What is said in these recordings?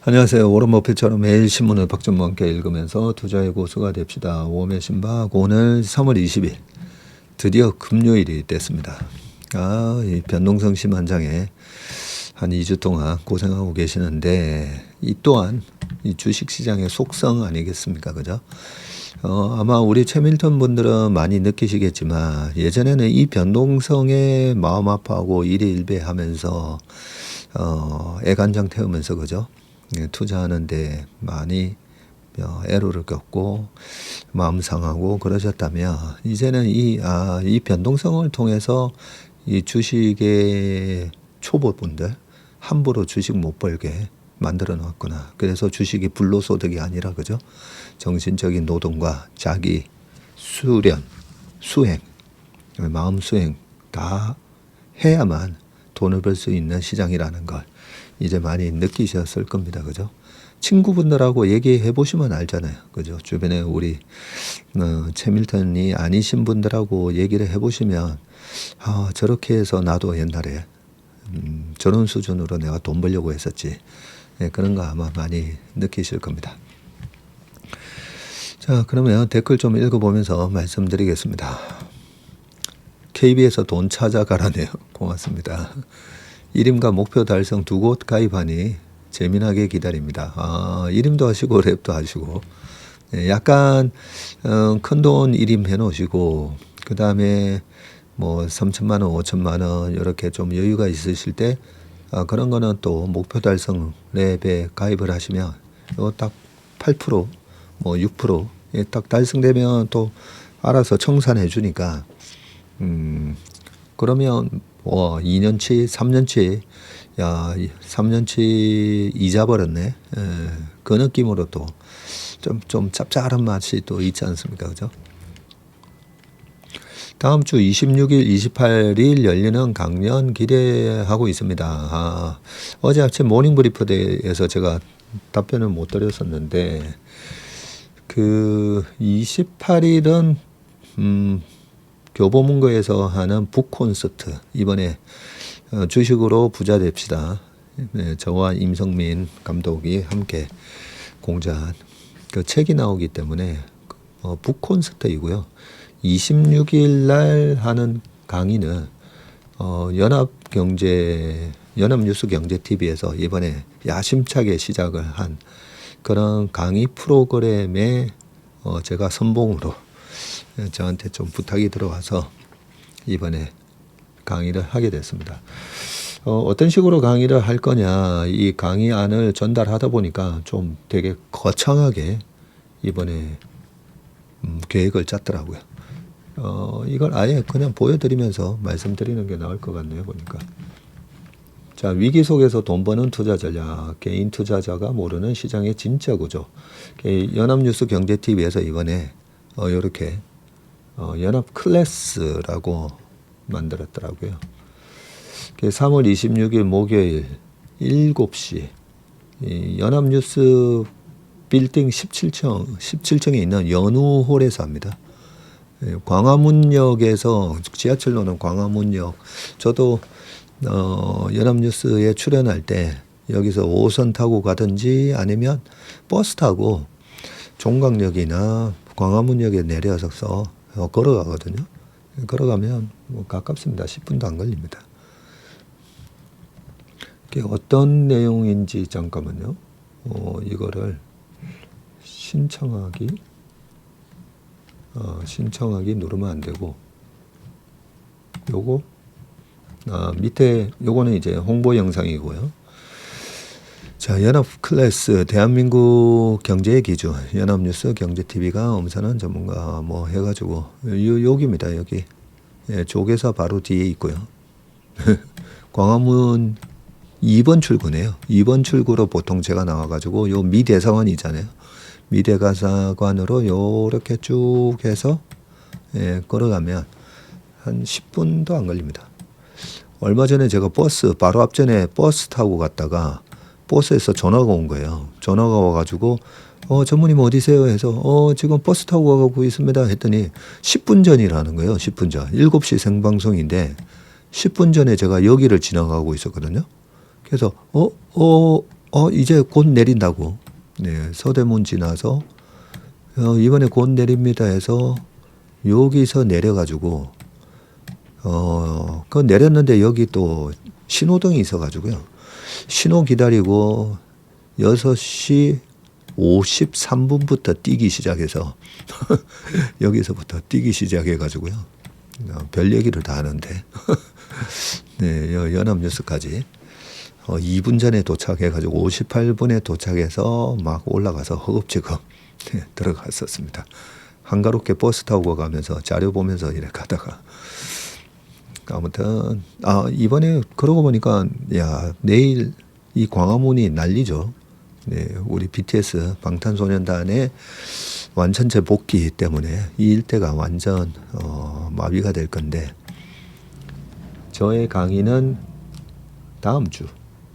안녕하세요. 워런 버핏처럼 매일 신문을 박전무와 함께 읽으면서 투자의 고수가 됩시다. 웜의 신박 오늘 3월 20일 드디어 금요일이 됐습니다. 이 변동성 심한장에 한 2주 동안 고생하고 계시는데 이 또한 이 주식시장의 속성 아니겠습니까? 그죠? 아마 우리 최밀턴 분들은 많이 느끼시겠지만 예전에는 이 변동성에 마음 아파하고 일희일비하면서 애간장 태우면서 그죠? 투자하는데 많이 애로를 겪고 마음 상하고 그러셨다면 이제는 이 변동성을 통해서 이 주식의 초보분들 함부로 주식 못 벌게 만들어 놨구나. 그래서 주식이 불로소득이 아니라 그죠? 정신적인 노동과 자기 수련, 수행, 마음 수행 다 해야만 돈을 벌 수 있는 시장이라는 걸 이제 많이 느끼셨을 겁니다. 그죠? 친구분들하고 얘기해 보시면 알잖아요. 그죠? 주변에 우리 최밀턴이 아니신 분들하고 얘기를 해 보시면 저렇게 해서 나도 옛날에 저런 수준으로 내가 돈 벌려고 했었지. 그런 거 아마 많이 느끼실 겁니다. 자, 그러면 댓글 좀 읽어보면서 말씀드리겠습니다. KB에서 돈 찾아가라네요. 고맙습니다. 이름과 목표 달성 2곳 가입하니 재미나게 기다립니다. 이름도 하시고 랩도 하시고 약간 큰 돈 이름 해놓으시고 그 다음에 뭐 3천만 원, 5천만 원 이렇게 좀 여유가 있으실 때 그런 거는 또 목표 달성 랩에 가입을 하시면 요 딱 8%, 뭐 6% 딱 달성되면 또 알아서 청산해 주니까 그러면 2년치, 3년치, 3년치 이자 벌었네. 그 느낌으로 또 좀 짭짤한 맛이 또 있지 않습니까? 그죠? 다음 주 26일, 28일 열리는 강연 기대하고 있습니다. 어제 아침 모닝 브리프에서 제가 답변을 못 드렸었는데, 그 28일은, 교보문고에서 하는 북콘서트, 이번에 주식으로 부자 됩시다. 저와 임성민 감독이 함께 공자한 그 책이 나오기 때문에 북콘서트이고요. 26일 날 하는 강의는 연합뉴스경제TV에서 이번에 야심차게 시작을 한 그런 강의 프로그램에 제가 선봉으로 저한테 좀 부탁이 들어와서 이번에 강의를 하게 됐습니다. 어떤 식으로 강의를 할 거냐, 이 강의안을 전달하다 보니까 좀 되게 거창하게 이번에 계획을 짰더라고요. 이걸 아예 그냥 보여드리면서 말씀드리는 게 나을 것 같네요, 보니까. 자, 위기 속에서 돈 버는 투자 전략, 개인 투자자가 모르는 시장의 진짜 구조. 연합뉴스 경제TV에서 이번에 이렇게 연합 클래스라고 만들었더라고요. 3월 26일 목요일 7시 연합뉴스 빌딩 17층에 있는 연우홀에서 합니다. 광화문역에서 지하철로는 광화문역. 저도 연합뉴스에 출연할 때 여기서 5호선 타고 가든지 아니면 버스 타고 종강역이나 광화문역에 내려서 걸어가거든요. 걸어가면 뭐 가깝습니다. 10분도 안 걸립니다. 이게 어떤 내용인지 잠깐만요. 이거를 신청하기 누르면 안 되고 요거 밑에 요거는 이제 홍보 영상이고요. 자, 연합 클래스 대한민국 경제의 기준 연합뉴스 경제TV가 엄선한 전문가 뭐 해가지고 여기입니다. 여기 조계사 바로 뒤에 있고요. 광화문 2번 출구네요. 2번 출구로 보통 제가 나와가지고 요 미대사관 있잖아요. 미대가사관으로 요렇게 쭉 해서 걸어가면 한 10분도 안 걸립니다. 얼마 전에 제가 바로 앞전에 버스 타고 갔다가 버스에서 전화가 온 거예요. 전화가 와가지고 전무님 어디세요? 해서 지금 버스 타고 가고 있습니다. 했더니 10분 전이라는 거예요. 10분 전. 7시 생방송인데 10분 전에 제가 여기를 지나가고 있었거든요. 그래서 이제 곧 내린다고. 네, 서대문 지나서 이번에 곧 내립니다 해서 여기서 내려가지고 그 내렸는데 여기 또 신호등이 있어가지고요. 신호 기다리고 6시 53분부터 뛰기 시작해서 여기서부터 뛰기 시작해가지고요. 별 얘기를 다 하는데 네, 연합뉴스까지 2분 전에 도착해가지고 58분에 도착해서 막 올라가서 허겁지겁 네, 들어갔었습니다. 한가롭게 버스 타고 가면서 자료 보면서 이래 가다가 아무튼 이번에 그러고 보니까 야 내일 이 광화문이 난리죠. 네, 우리 BTS 방탄소년단의 완전체 복귀 때문에 이 일대가 완전 마비가 될 건데 저의 강의는 다음 주,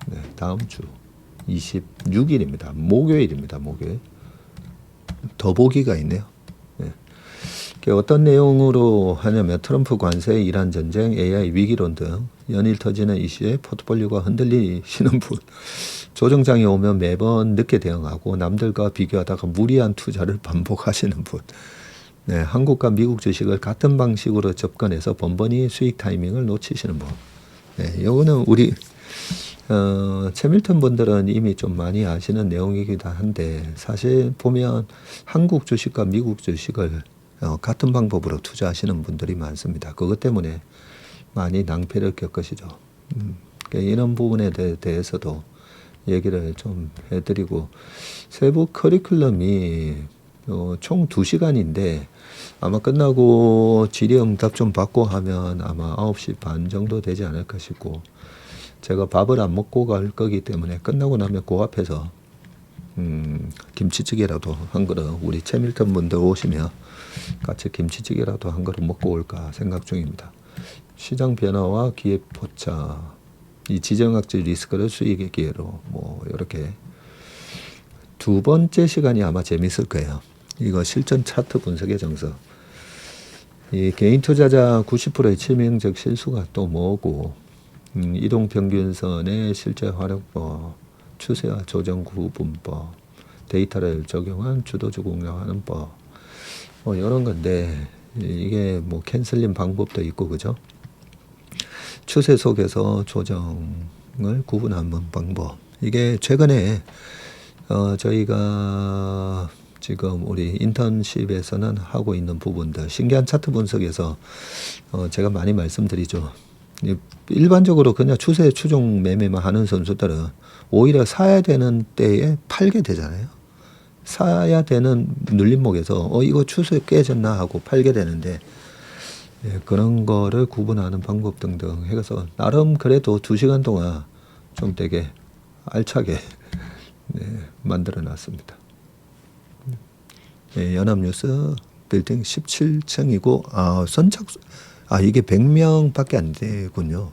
네, 다음 주 26일입니다. 목요일입니다. 목요일. 더보기가 있네요. 네. 어떤 내용으로 하냐면 트럼프 관세, 이란 전쟁, AI 위기론 등 연일 터지는 이슈에 포트폴리오가 흔들리시는 분, 조정장이 오면 매번 늦게 대응하고 남들과 비교하다가 무리한 투자를 반복하시는 분, 네, 한국과 미국 주식을 같은 방식으로 접근해서 번번이 수익 타이밍을 놓치시는 분. 네, 요거는 우리 채밀턴 분들은 이미 좀 많이 아시는 내용이기도 한데 사실 보면 한국 주식과 미국 주식을 같은 방법으로 투자하시는 분들이 많습니다. 그것 때문에 많이 낭패를 겪으시죠. 그러니까 이런 부분에 대해서도 얘기를 좀 해드리고 세부 커리큘럼이 총 2시간인데 아마 끝나고 질의응답 좀 받고 하면 아마 9시 반 정도 되지 않을까 싶고 제가 밥을 안 먹고 갈 거기 때문에 끝나고 나면 그 앞에서 김치찌개라도 한 그릇 우리 채밀턴 분들 오시면 같이 김치찌개라도 한 그릇 먹고 올까 생각 중입니다. 시장 변화와 기업 포착, 이 지정학적 리스크를 수익의 기회로 뭐 이렇게 두 번째 시간이 아마 재밌을 거예요. 이거 실전 차트 분석의 정석. 이 개인 투자자 90%의 치명적 실수가 또 뭐고 이동평균선의 실제 활용법, 추세와 조정 구분법, 데이터를 적용한 주도주 공략하는 법, 뭐 이런 건데 이게 뭐 캔슬링 방법도 있고 그죠? 추세 속에서 조정을 구분하는 방법. 이게 최근에 저희가 지금 우리 인턴십에서는 하고 있는 부분들 신기한 차트 분석에서 제가 많이 말씀드리죠. 일반적으로 그냥 추세 추종 매매만 하는 선수들은 오히려 사야 되는 때에 팔게 되잖아요. 사야 되는 눌림목에서 이거 추세 깨졌나 하고 팔게 되는데 그런 거를 구분하는 방법 등등 해서 나름 그래도 2시간 동안 좀 되게 알차게 만들어 놨습니다. 연합뉴스 빌딩 17층이고 선착순 이게 100명밖에 안 되군요.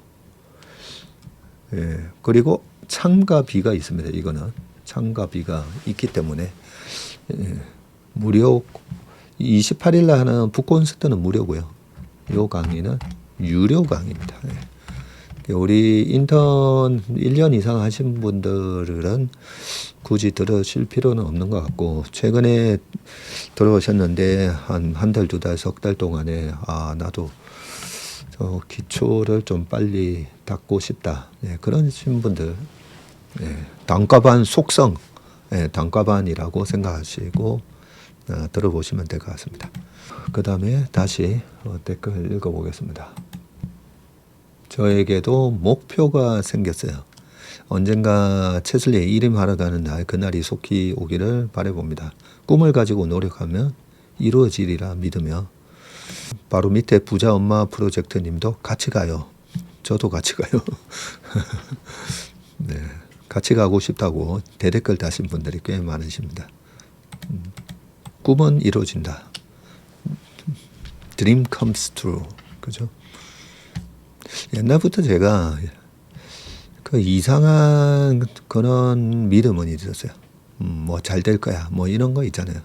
그리고 참가비가 있습니다. 이거는 참가비가 있기 때문에 무료 28일 날 하는 북콘서트는 무료고요. 요 강의는 유료 강의입니다. 우리 인턴 1년 이상 하신 분들은 굳이 들으실 필요는 없는 것 같고 최근에 들어오셨는데 한 달, 2달, 3달 동안에 나도 기초를 좀 빨리 닦고 싶다. 그런 분들 단과반 속성 단과반이라고 생각하시고 들어보시면 될 것 같습니다. 그 다음에 다시 댓글 읽어보겠습니다. 저에게도 목표가 생겼어요. 언젠가 채슬리에 이름하러 가는 날 그날이 속히 오기를 바라봅니다. 꿈을 가지고 노력하면 이루어지리라 믿으며 바로 밑에 부자 엄마 프로젝트 님도 같이 가요. 저도 같이 가요. 네, 같이 가고 싶다고 대댓글 다신 분들이 꽤 많으십니다. 꿈은 이루어진다. Dream comes true. 그죠? 옛날부터 제가 그 이상한 그런 믿음은 있었어요. 뭐 잘 될 거야. 뭐 이런 거 있잖아요.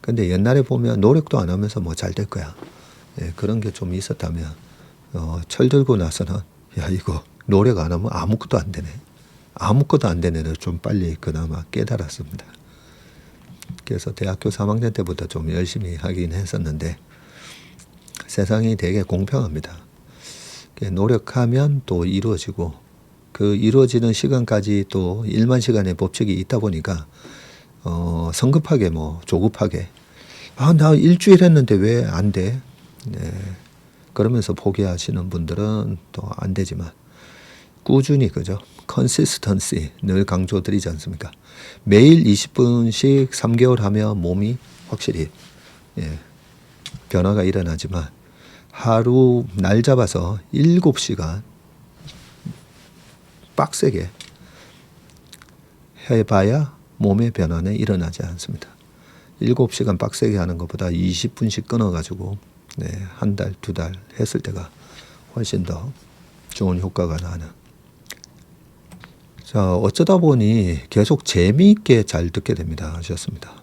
근데 옛날에 보면 노력도 안 하면서 뭐 잘 될 거야. 그런 게 좀 있었다면 철들고 나서는 야 이거 노력 안 하면 아무것도 안 되네. 아무것도 안 되는 애를 좀 빨리 그나마 깨달았습니다. 그래서 대학교 3학년 때부터 좀 열심히 하긴 했었는데 세상이 되게 공평합니다. 노력하면 또 이루어지고 그 이루어지는 시간까지 또 일만 시간의 법칙이 있다 보니까 성급하게 뭐 조급하게 나 일주일 했는데 왜 안 돼? 네. 그러면서 포기하시는 분들은 또 안 되지만 꾸준히 그죠? consistency 늘 강조드리지 않습니까? 매일 20분씩 3개월 하면 몸이 확실히 변화가 일어나지만 하루 날 잡아서 7시간 빡세게 해봐야 몸의 변화는 일어나지 않습니다. 7시간 빡세게 하는 것보다 20분씩 끊어가지고 한 달, 2달 했을 때가 훨씬 더 좋은 효과가 나는. 자, 어쩌다 보니 계속 재미있게 잘 듣게 됩니다 하셨습니다.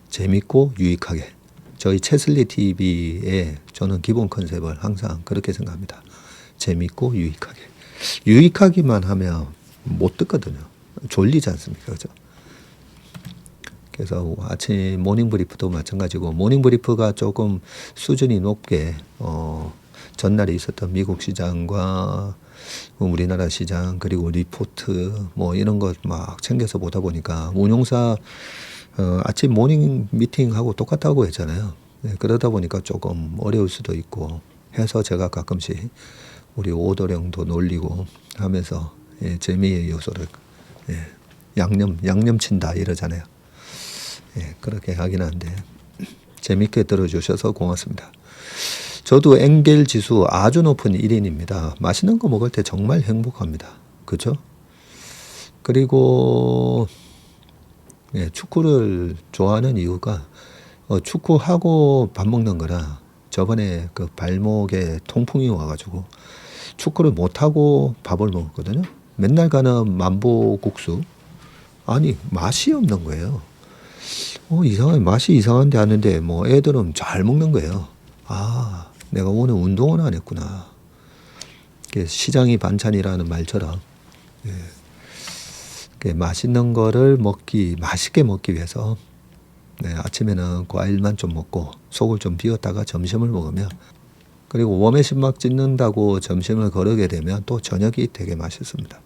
재밌고 유익하게. 저희 채슬리 TV의 저는 기본 컨셉을 항상 그렇게 생각합니다. 재밌고 유익하게. 유익하기만 하면 못 듣거든요. 졸리지 않습니까? 그죠? 그래서 아침 모닝 브리프도 마찬가지고 모닝 브리프가 조금 수준이 높게 전날에 있었던 미국 시장과 우리나라 시장 그리고 리포트 뭐 이런 것 막 챙겨서 보다 보니까 운용사 아침 모닝 미팅하고 똑같다고 했잖아요. 그러다 보니까 조금 어려울 수도 있고 해서 제가 가끔씩 우리 오도령도 놀리고 하면서 재미의 요소를 양념 친다 이러잖아요. 그렇게 하긴 한데 재밌게 들어주셔서 고맙습니다. 저도 엥겔 지수 아주 높은 1인입니다. 맛있는 거 먹을 때 정말 행복합니다. 그렇죠? 그리고 축구를 좋아하는 이유가 축구하고 밥 먹는 거라 저번에 그 발목에 통풍이 와가지고 축구를 못하고 밥을 먹었거든요. 맨날 가는 만보국수. 아니 맛이 없는 거예요. 이상하게 맛이 이상한데 하는데 뭐 애들은 잘 먹는 거예요. 내가 오늘 운동을 안 했구나. 시장이 반찬이라는 말처럼 맛있는 거를 맛있게 먹기 위해서 아침에는 과일만 좀 먹고 속을 좀 비웠다가 점심을 먹으면 그리고 웜에 심막 찢는다고 점심을 거르게 되면 또 저녁이 되게 맛있습니다.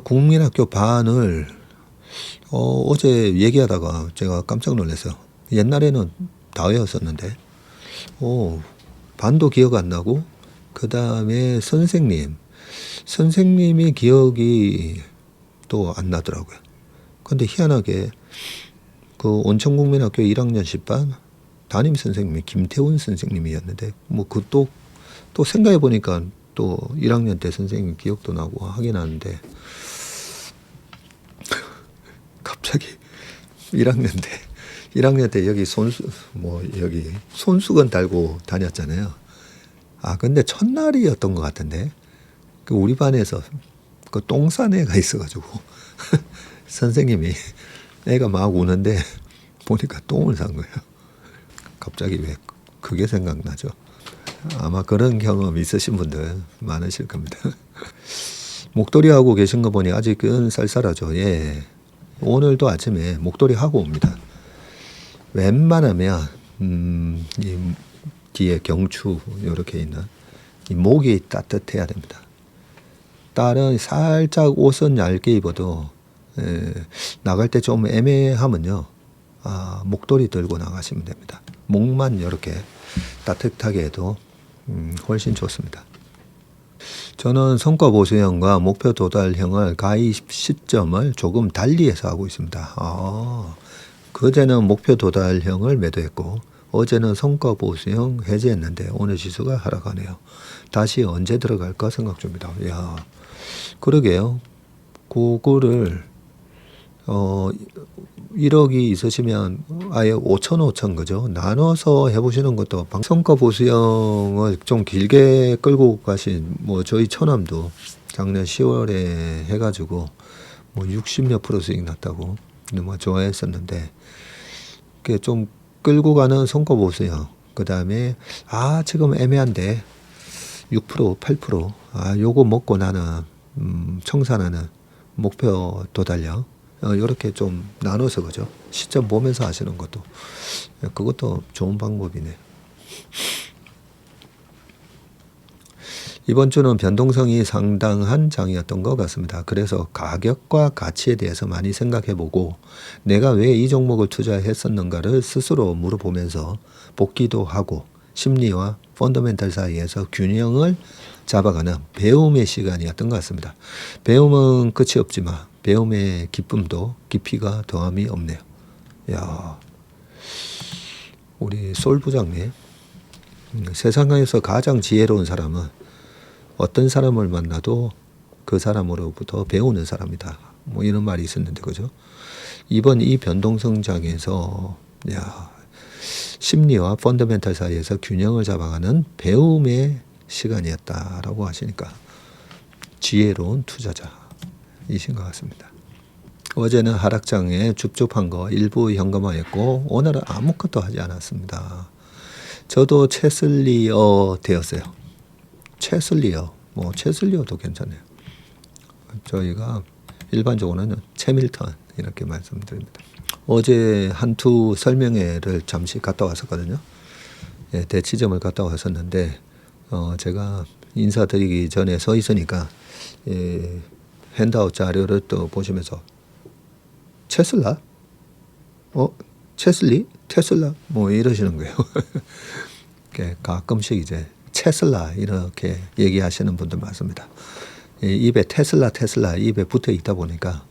국민학교 반을 어제 얘기하다가 제가 깜짝 놀랐어요. 옛날에는 다 외웠었는데 반도 기억 안 나고 그 다음에 선생님이 기억이 또 안 나더라고요. 근데 희한하게 그 온천국민학교 1학년 10반 담임 선생님이 김태훈 선생님이었는데 뭐 그 또 생각해 보니까 또 1학년 때 선생님 기억도 나고 하긴 하는데 갑자기 1학년 때 여기 여기 손수건 달고 다녔잖아요. 근데 첫날이었던 것 같은데 그 우리 반에서 그 똥 싼 애가 있어가지고 선생님이 애가 막 우는데 보니까 똥을 산 거예요. 갑자기 왜 그게 생각나죠? 아마 그런 경험 있으신 분들 많으실 겁니다. 목도리 하고 계신 거 보니 아직은 쌀쌀하죠. 오늘도 아침에 목도리 하고 옵니다. 웬만하면 이 뒤에 경추 이렇게 있는 이 목이 따뜻해야 됩니다. 딸은 살짝 옷은 얇게 입어도 나갈 때 좀 애매하면요. 목도리 들고 나가시면 됩니다. 목만 이렇게 따뜻하게 해도 훨씬 좋습니다. 저는 성과 보수형과 목표 도달형을 가입 시점을 조금 달리해서 하고 있습니다. 그제는 목표 도달형을 매도했고 어제는 성과 보수형 해제했는데 오늘 지수가 하락하네요. 다시 언제 들어갈까 생각 중입니다. 그러게요. 그거를 1억이 있으시면 아예 5천 그죠? 나눠서 해보시는 것도 성과 보수형을 좀 길게 끌고 가신 저희 처남도 작년 10월에 해가지고 60몇 프로 수익 났다고 좋아했었는데 그게 좀 끌고 가는 성과 보수형 그 다음에 지금 애매한데 6%, 8%. 요거 먹고 나는 청산하는 목표 도달력. 요렇게 좀 나눠서 그죠. 시점 보면서 하시는 것도 그것도 좋은 방법이네. 이번 주는 변동성이 상당한 장이었던 것 같습니다. 그래서 가격과 가치에 대해서 많이 생각해보고 내가 왜 이 종목을 투자했었는가를 스스로 물어보면서 복기도 하고 심리와 펀더멘탈 사이에서 균형을 잡아가는 배움의 시간이었던 것 같습니다. 배움은 끝이 없지만 배움의 기쁨도 깊이가 더함이 없네요. 야, 우리 솔 부장님, 세상에서 가장 지혜로운 사람은 어떤 사람을 만나도 그 사람으로부터 배우는 사람이다. 뭐 이런 말이 있었는데 그죠? 이번 이 변동성장에서 심리와 펀더멘탈 사이에서 균형을 잡아가는 배움의 시간이었다라고 하시니까 지혜로운 투자자이신 것 같습니다. 어제는 하락장에 줍줍한 거 일부 현금화했고 오늘은 아무것도 하지 않았습니다. 저도 채슬리어 되었어요. 채슬리어, 채슬리어도 괜찮아요. 저희가 일반적으로는 채밀턴 이렇게 말씀드립니다. 어제 한투 설명회를 잠시 갔다 왔었거든요. 대치점을 갔다 왔었는데 제가 인사드리기 전에 서 있으니까 핸드아웃 자료를 또 보시면서 테슬라? 테슬리? 테슬라? 뭐 이러시는 거예요. 가끔씩 이제 테슬라 이렇게 얘기하시는 분들 많습니다. 입에 테슬라 입에 붙어 있다 보니까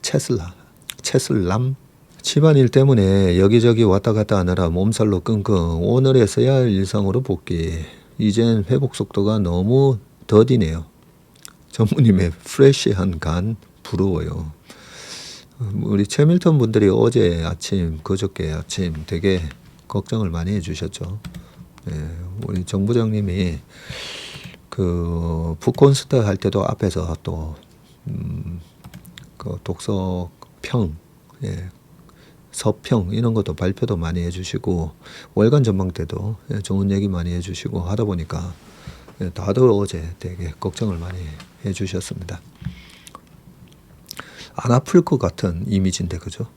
테슬라, 테슬람. 집안일 때문에 여기저기 왔다 갔다 하느라 몸살로 끙끙. 오늘에서야 일상으로 복귀. 이젠 회복 속도가 너무 더디네요. 전무님의 프레시한 간 부러워요. 우리 채밀턴 분들이 어제 아침, 그저께 아침 되게 걱정을 많이 해주셨죠. 우리 정 부장님이 그 북콘스트 할 때도 앞에서 또 그 독서평, 서평 이런 것도 발표도 많이 해주시고 월간 전망 때도 좋은 얘기 많이 해주시고 하다 보니까 다들 어제 되게 걱정을 많이 해주셨습니다. 안 아플 것 같은 이미지인데 그죠?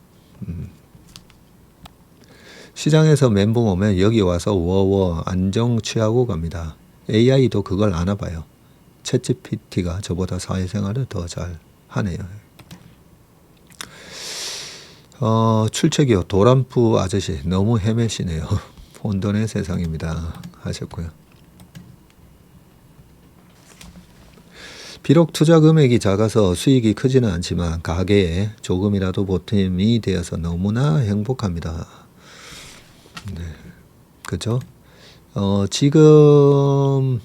시장에서 멘붕 오면 여기 와서 워워 안정 취하고 갑니다. AI도 그걸 아나 봐요. 챗GPT가 저보다 사회생활을 더 잘 하네요. 출첵이요. 도란프 아저씨 너무 헤매시네요. 혼돈의 세상입니다. 하셨고요. 비록 투자 금액이 작아서 수익이 크지는 않지만 가게에 조금이라도 보탬이 되어서 너무나 행복합니다. 네, 그죠? 지금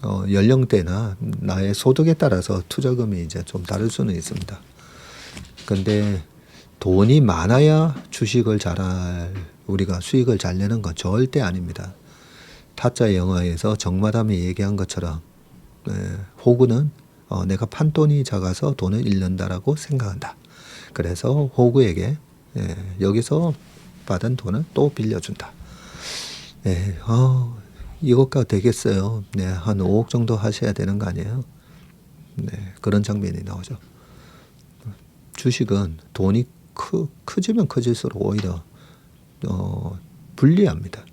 연령대나 나의 소득에 따라서 투자금이 이제 좀 다를 수는 있습니다. 근데 돈이 많아야 주식을 우리가 수익을 잘 내는 건 절대 아닙니다. 타짜 영화에서 정마담이 얘기한 것처럼 호구는 내가 판돈이 작아서 돈을 잃는다라고 생각한다. 그래서 호구에게 여기서 받은 돈을 또 빌려준다. 이것가 되겠어요. 한 5억 정도 하셔야 되는 거 아니에요? 그런 장면이 나오죠. 주식은 돈이 크지면 커질수록 오히려 불리합니다.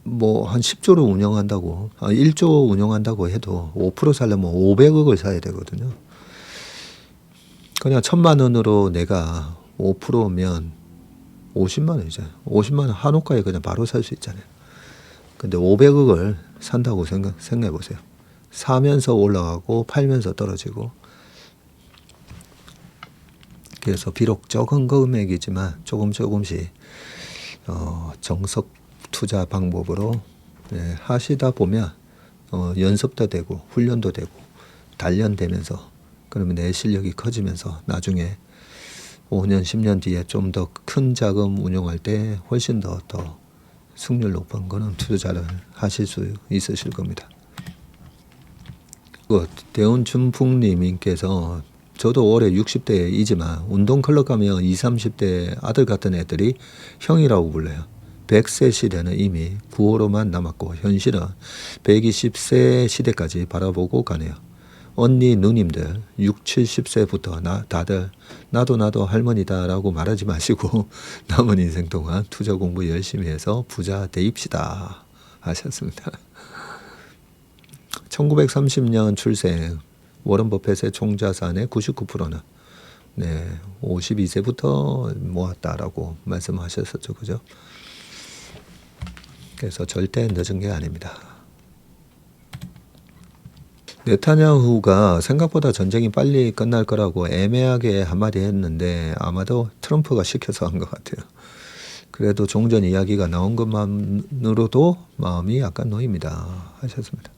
뭐 한 10조를 운영한다고 1조 운영한다고 해도 5% 살려면 500억을 사야 되거든요. 그냥 1,000만 원으로 내가 5%면 50만 원이잖아요. 50만 원 한호가에 그냥 바로 살 수 있잖아요. 근데 500억을 산다고 생각해 보세요. 사면서 올라가고 팔면서 떨어지고. 그래서 비록 적은 금액이지만 조금씩 정석 투자 방법으로 하시다 보면 연습도 되고 훈련도 되고 단련되면서 그러면 내 실력이 커지면서 나중에 5년 10년 뒤에 좀 더 큰 자금 운용할 때 훨씬 더 승률 높은 거는 투자를 하실 수 있으실 겁니다. 대운춘풍님께서 저도 올해 60대이지만 운동클럽 가면 20, 30대 아들 같은 애들이 형이라고 불러요. 100세 시대는 이미 구호로만 남았고 현실은 120세 시대까지 바라보고 가네요. 언니 누님들 6, 70세부터 다들 나도 할머니다라고 말하지 마시고 남은 인생 동안 투자 공부 열심히 해서 부자 되입시다 하셨습니다. 1930년 출생 워런 버핏의 총자산의 99%는 52세부터 모았다라고 말씀하셨었죠. 그죠? 그래서 절대 늦은 게 아닙니다. 네타냐후가 생각보다 전쟁이 빨리 끝날 거라고 애매하게 한마디 했는데 아마도 트럼프가 시켜서 한 것 같아요. 그래도 종전 이야기가 나온 것만으로도 마음이 약간 놓입니다 하셨습니다.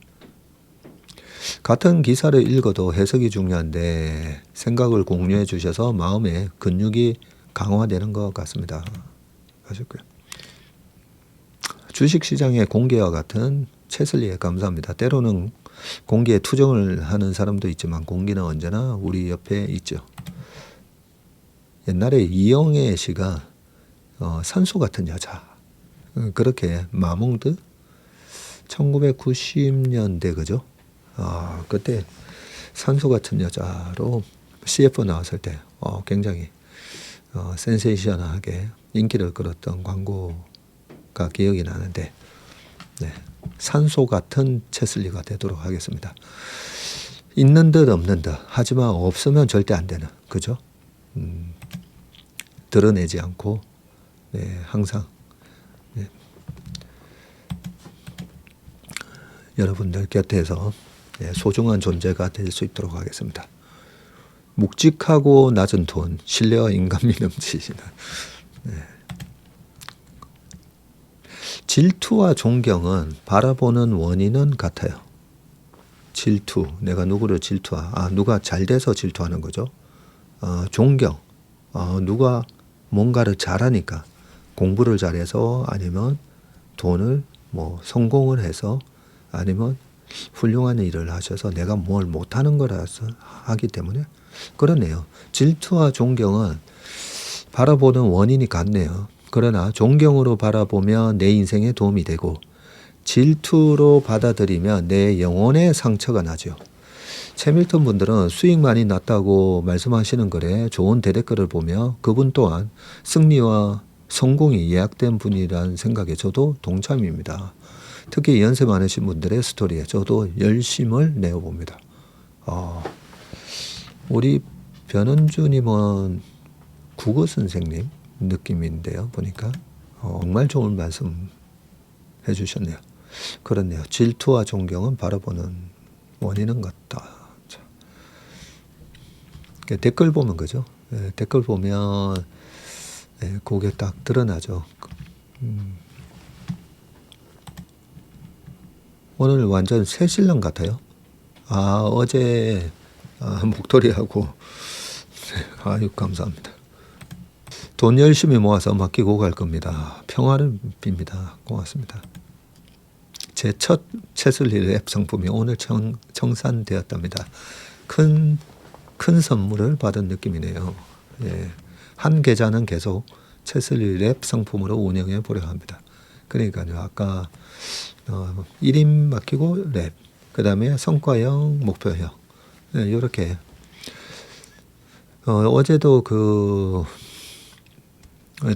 같은 기사를 읽어도 해석이 중요한데 생각을 공유해 주셔서 마음의 근육이 강화되는 것 같습니다 하셨고요. 주식시장의 공기와 같은 채슬리에 감사합니다. 때로는 공기에 투정을 하는 사람도 있지만 공기는 언제나 우리 옆에 있죠. 옛날에 이영애 씨가 산소 같은 여자 그렇게 마몽드 1990년대 그죠? 그때 산소 같은 여자로 CF 나왔을 때 굉장히 센세이셔널하게 인기를 끌었던 광고가 기억이 나는데 산소 같은 채슬리가 되도록 하겠습니다. 있는 듯 없는 듯 하지만 없으면 절대 안 되는 그죠? 드러내지 않고 항상 여러분들 곁에서 소중한 존재가 될 수 있도록 하겠습니다. 묵직하고 낮은 톤, 신뢰와 인간미 넘치시는 질투와 존경은 바라보는 원인은 같아요. 질투, 내가 누구를 누가 잘 돼서 질투하는 거죠. 존경, 누가 뭔가를 잘하니까 공부를 잘해서 아니면 돈을 성공을 해서 아니면 훌륭한 일을 하셔서 내가 뭘 못하는 거라서 하기 때문에 그러네요. 질투와 존경은 바라보는 원인이 같네요. 그러나 존경으로 바라보면 내 인생에 도움이 되고 질투로 받아들이면 내 영혼에 상처가 나죠. 채밀턴 분들은 수익 많이 났다고 말씀하시는 글에 좋은 대댓글을 보며 그분 또한 승리와 성공이 예약된 분이라는 생각에 저도 동참입니다. 특히 연세 많으신 분들의 스토리에 저도 열심을 내어봅니다. 우리 변은주님은 국어 선생님 느낌인데요. 보니까 정말 좋은 말씀 해주셨네요. 그렇네요. 질투와 존경은 바라보는 원인은 같다. 댓글 보면 그죠? 댓글 보면 그게 딱 드러나죠. 오늘 완전 새 신랑 같아요. 어제 목도리하고 아유 감사합니다. 돈 열심히 모아서 맡기고 갈 겁니다. 평화를 빕니다. 고맙습니다. 제 첫 채슬리 랩 상품이 오늘 청산되었답니다. 큰 선물을 받은 느낌이네요. 한 계좌는 계속 채슬리 랩 상품으로 운영해 보려 합니다. 그러니까요. 아까 1인 맡기고 랩, 그 다음에 성과형, 목표형 이렇게 어제도 그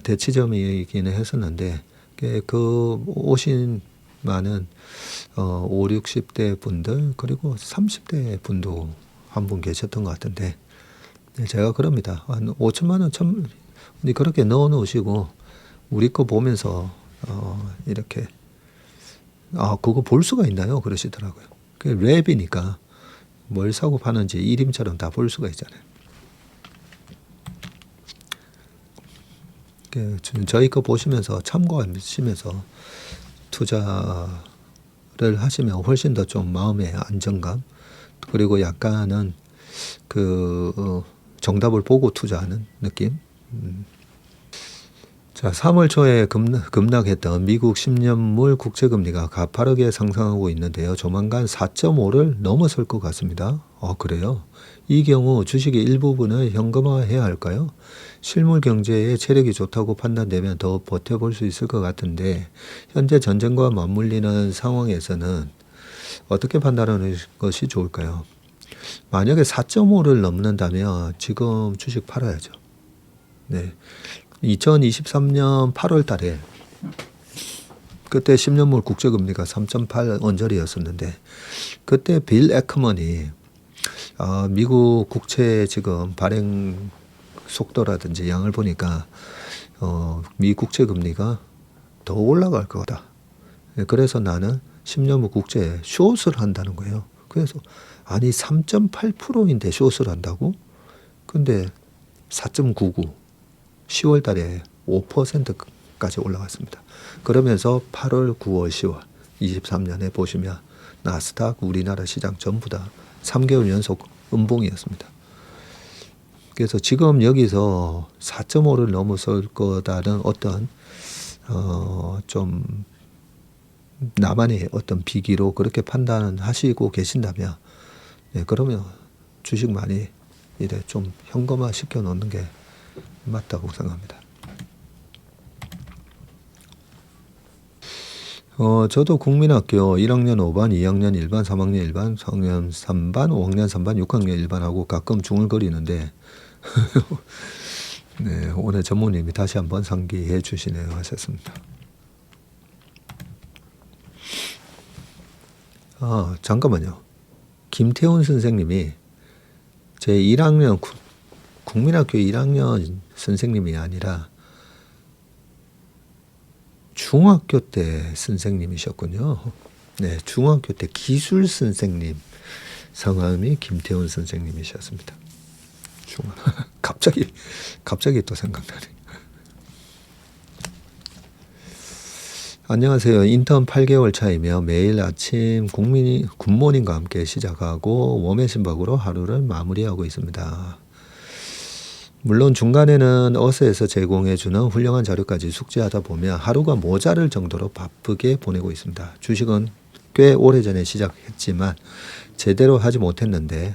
대치점이기는 했었는데 그 오신 많은 5, 60대 분들 그리고 30대 분도 한 분 계셨던 것 같은데 제가 그럽니다. 한 5천만 원 그렇게 넣어 놓으시고 우리 거 보면서 이렇게 그거 볼 수가 있나요? 그러시더라고요. 그 랩이니까 뭘 사고 파는지 이름처럼 다 볼 수가 있잖아요. 저희 거 보시면서 참고하시면서 투자를 하시면 훨씬 더 좀 마음의 안정감 그리고 약간은 정답을 보고 투자하는 느낌. 자, 3월 초에 급락했던 미국 10년물 국채금리가 가파르게 상승하고 있는데요. 조만간 4.5를 넘어설 것 같습니다. 그래요? 이 경우 주식의 일부분을 현금화해야 할까요? 실물 경제에 체력이 좋다고 판단되면 더 버텨볼 수 있을 것 같은데 현재 전쟁과 맞물리는 상황에서는 어떻게 판단하는 것이 좋을까요? 만약에 4.5를 넘는다면 지금 주식 팔아야죠. 네. 2023년 8월 달에 그때 10년물 국제금리가 3.8 언저리였었는데 그때 빌 에크먼이 미국 국채 지금 발행 속도라든지 양을 보니까 미 국채 금리가 더 올라갈 거다. 그래서 나는 10년물 국채에 숏을 한다는 거예요. 그래서 아니 3.8%인데 숏을 한다고? 근데 4.99 10월 달에 5%까지 올라갔습니다. 그러면서 8월, 9월, 10월 23년에 보시면 나스닥 우리나라 시장 전부 다 3개월 연속 음봉이었습니다. 그래서 지금 여기서 4.5를 넘어설 거다는 어떤 좀 나만의 어떤 비기로 그렇게 판단하시고 계신다면 그러면 주식 많이 이래 좀 현금화 시켜 놓는 게 맞다고 생각합니다. 저도 국민학교 1학년 5반, 2학년 1반, 3학년 1반, 4학년 3반, 5학년 3반, 6학년 1반하고 가끔 중얼거리는데 네, 오늘 전무님이 다시 한번 상기해 주시네요 하셨습니다. 잠깐만요. 김태훈 선생님이 제 1학년 국민학교 1학년 선생님이 아니라 중학교 때 선생님이셨군요. 네, 중학교 때 기술 선생님 성함이 김태훈 선생님이셨습니다. 갑자기 또 생각나네. 안녕하세요. 인턴 8개월 차이며 매일 아침 굿모닝과 함께 시작하고 웜의 심박으로 하루를 마무리하고 있습니다. 물론 중간에는 어스에서 제공해주는 훌륭한 자료까지 숙지하다 보면 하루가 모자랄 정도로 바쁘게 보내고 있습니다. 주식은 꽤 오래전에 시작했지만 제대로 하지 못했는데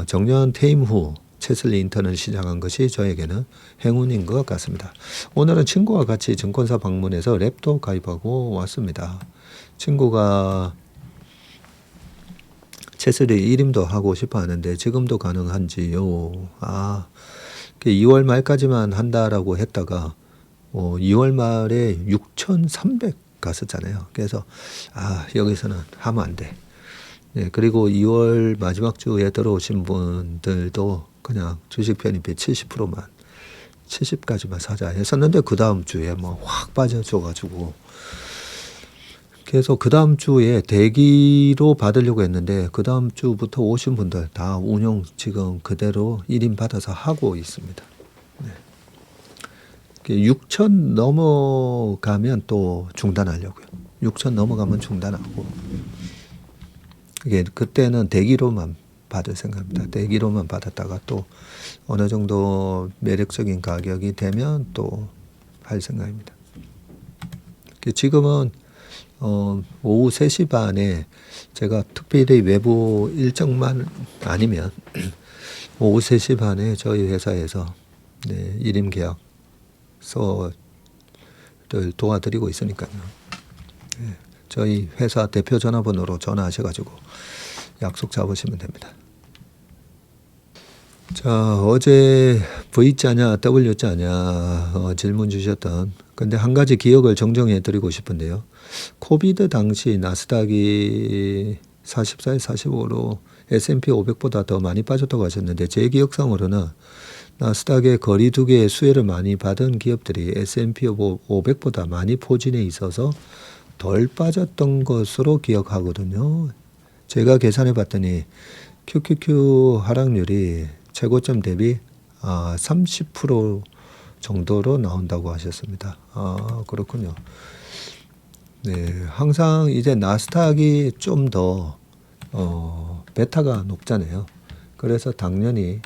정년 퇴임 후 채슬리 인턴을 시작한 것이 저에게는 행운인 것 같습니다. 오늘은 친구와 같이 증권사 방문해서 랩도 가입하고 왔습니다. 친구가 채슬리 1임도 하고 싶어 하는데 지금도 가능한지요? 2월 말까지만 한다라고 했다가 2월 말에 6,300 갔었잖아요. 그래서 여기서는 하면 안 돼. 네, 그리고 2월 마지막 주에 들어오신 분들도 그냥 주식 편입비 70%만 70까지만 사자 했었는데 그 다음 주에 확 빠져줘가지고 그래서 그 다음 주에 대기로 받으려고 했는데 그 다음 주부터 오신 분들 다 운용 지금 그대로 1인 받아서 하고 있습니다. 네. 6천 넘어가면 또 중단하려고요. 6천 넘어가면 중단하고 이게 그때는 대기로만 받을 생각입니다. 대기로만 받았다가 또 어느 정도 매력적인 가격이 되면 또 할 생각입니다. 지금은 오후 3시 반에 제가 특별히 외부 일정만 아니면 오후 3시 반에 저희 회사에서 1임 계약서를 도와드리고 있으니까요. 저희 회사 대표 전화번호로 전화하셔가지고 약속 잡으시면 됩니다. 자, 어제 V자냐 W자냐 질문 주셨던 근데 한 가지 기억을 정정해 드리고 싶은데요. 코비드 당시 나스닥이 44에 45로 S&P 500보다 더 많이 빠졌다고 하셨는데 제 기억상으로는 나스닥의 거리 두개의 수혜를 많이 받은 기업들이 S&P 500보다 많이 포진해 있어서 덜 빠졌던 것으로 기억하거든요. 제가 계산해 봤더니 QQQ 하락률이 최고점 대비 30% 정도로 나온다고 하셨습니다. 그렇군요. 네, 항상 이제 나스닥이 좀 더 베타가 높잖아요. 그래서 당연히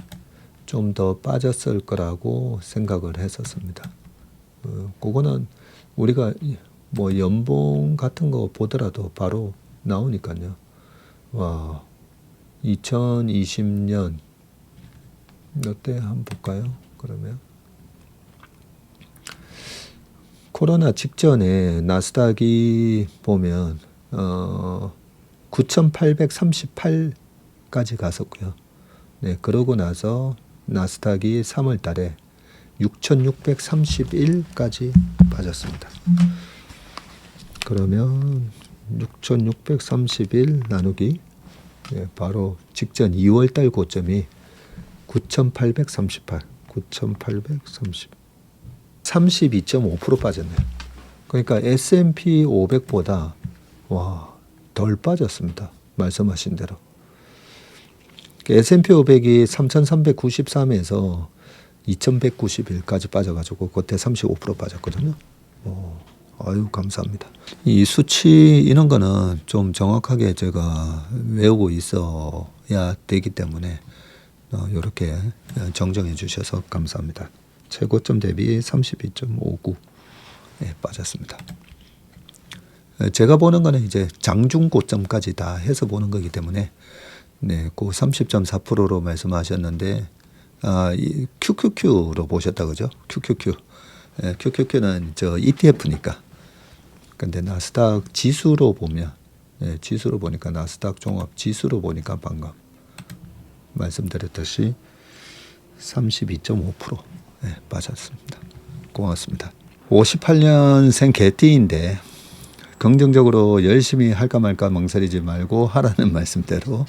좀 더 빠졌을 거라고 생각을 했었습니다. 그거는 우리가 뭐 연봉 같은 거 보더라도 바로 나오니까요. 와, 2020년 이때 한번 볼까요? 그러면 코로나 직전에 나스닥이 보면 9,838까지 갔었고요. 네, 그러고 나서 나스닥이 3월 달에 6,631까지 빠졌습니다. 그러면 6,631 나누기 바로 직전 2월 달 고점이 9,838, 32.5% 빠졌네요. 그러니까 S&P 500보다 덜 빠졌습니다. 말씀하신 대로. S&P 500이 3,393에서 2,191까지 빠져가지고 그때 35% 빠졌거든요. 아유, 감사합니다. 이 수치 이런 거는 좀 정확하게 제가 외우고 있어야 되기 때문에 이렇게 정정해 주셔서 감사합니다. 최고점 대비 32.59 빠졌습니다. 제가 보는 거는 이제 장중 고점까지 다 해서 보는 거기 때문에 네, 그 30.4%로 말씀하셨는데 이 QQQ로 보셨다 그죠? QQQ. QQQ는 저 ETF니까. 근데 나스닥 지수로 보면 지수로 보니까 나스닥 종합 지수로 보니까 방금 말씀드렸듯이 32.5% 빠졌습니다. 고맙습니다. 58년생 개띠인데 긍정적으로 열심히 할까 말까 망설이지 말고 하라는 말씀대로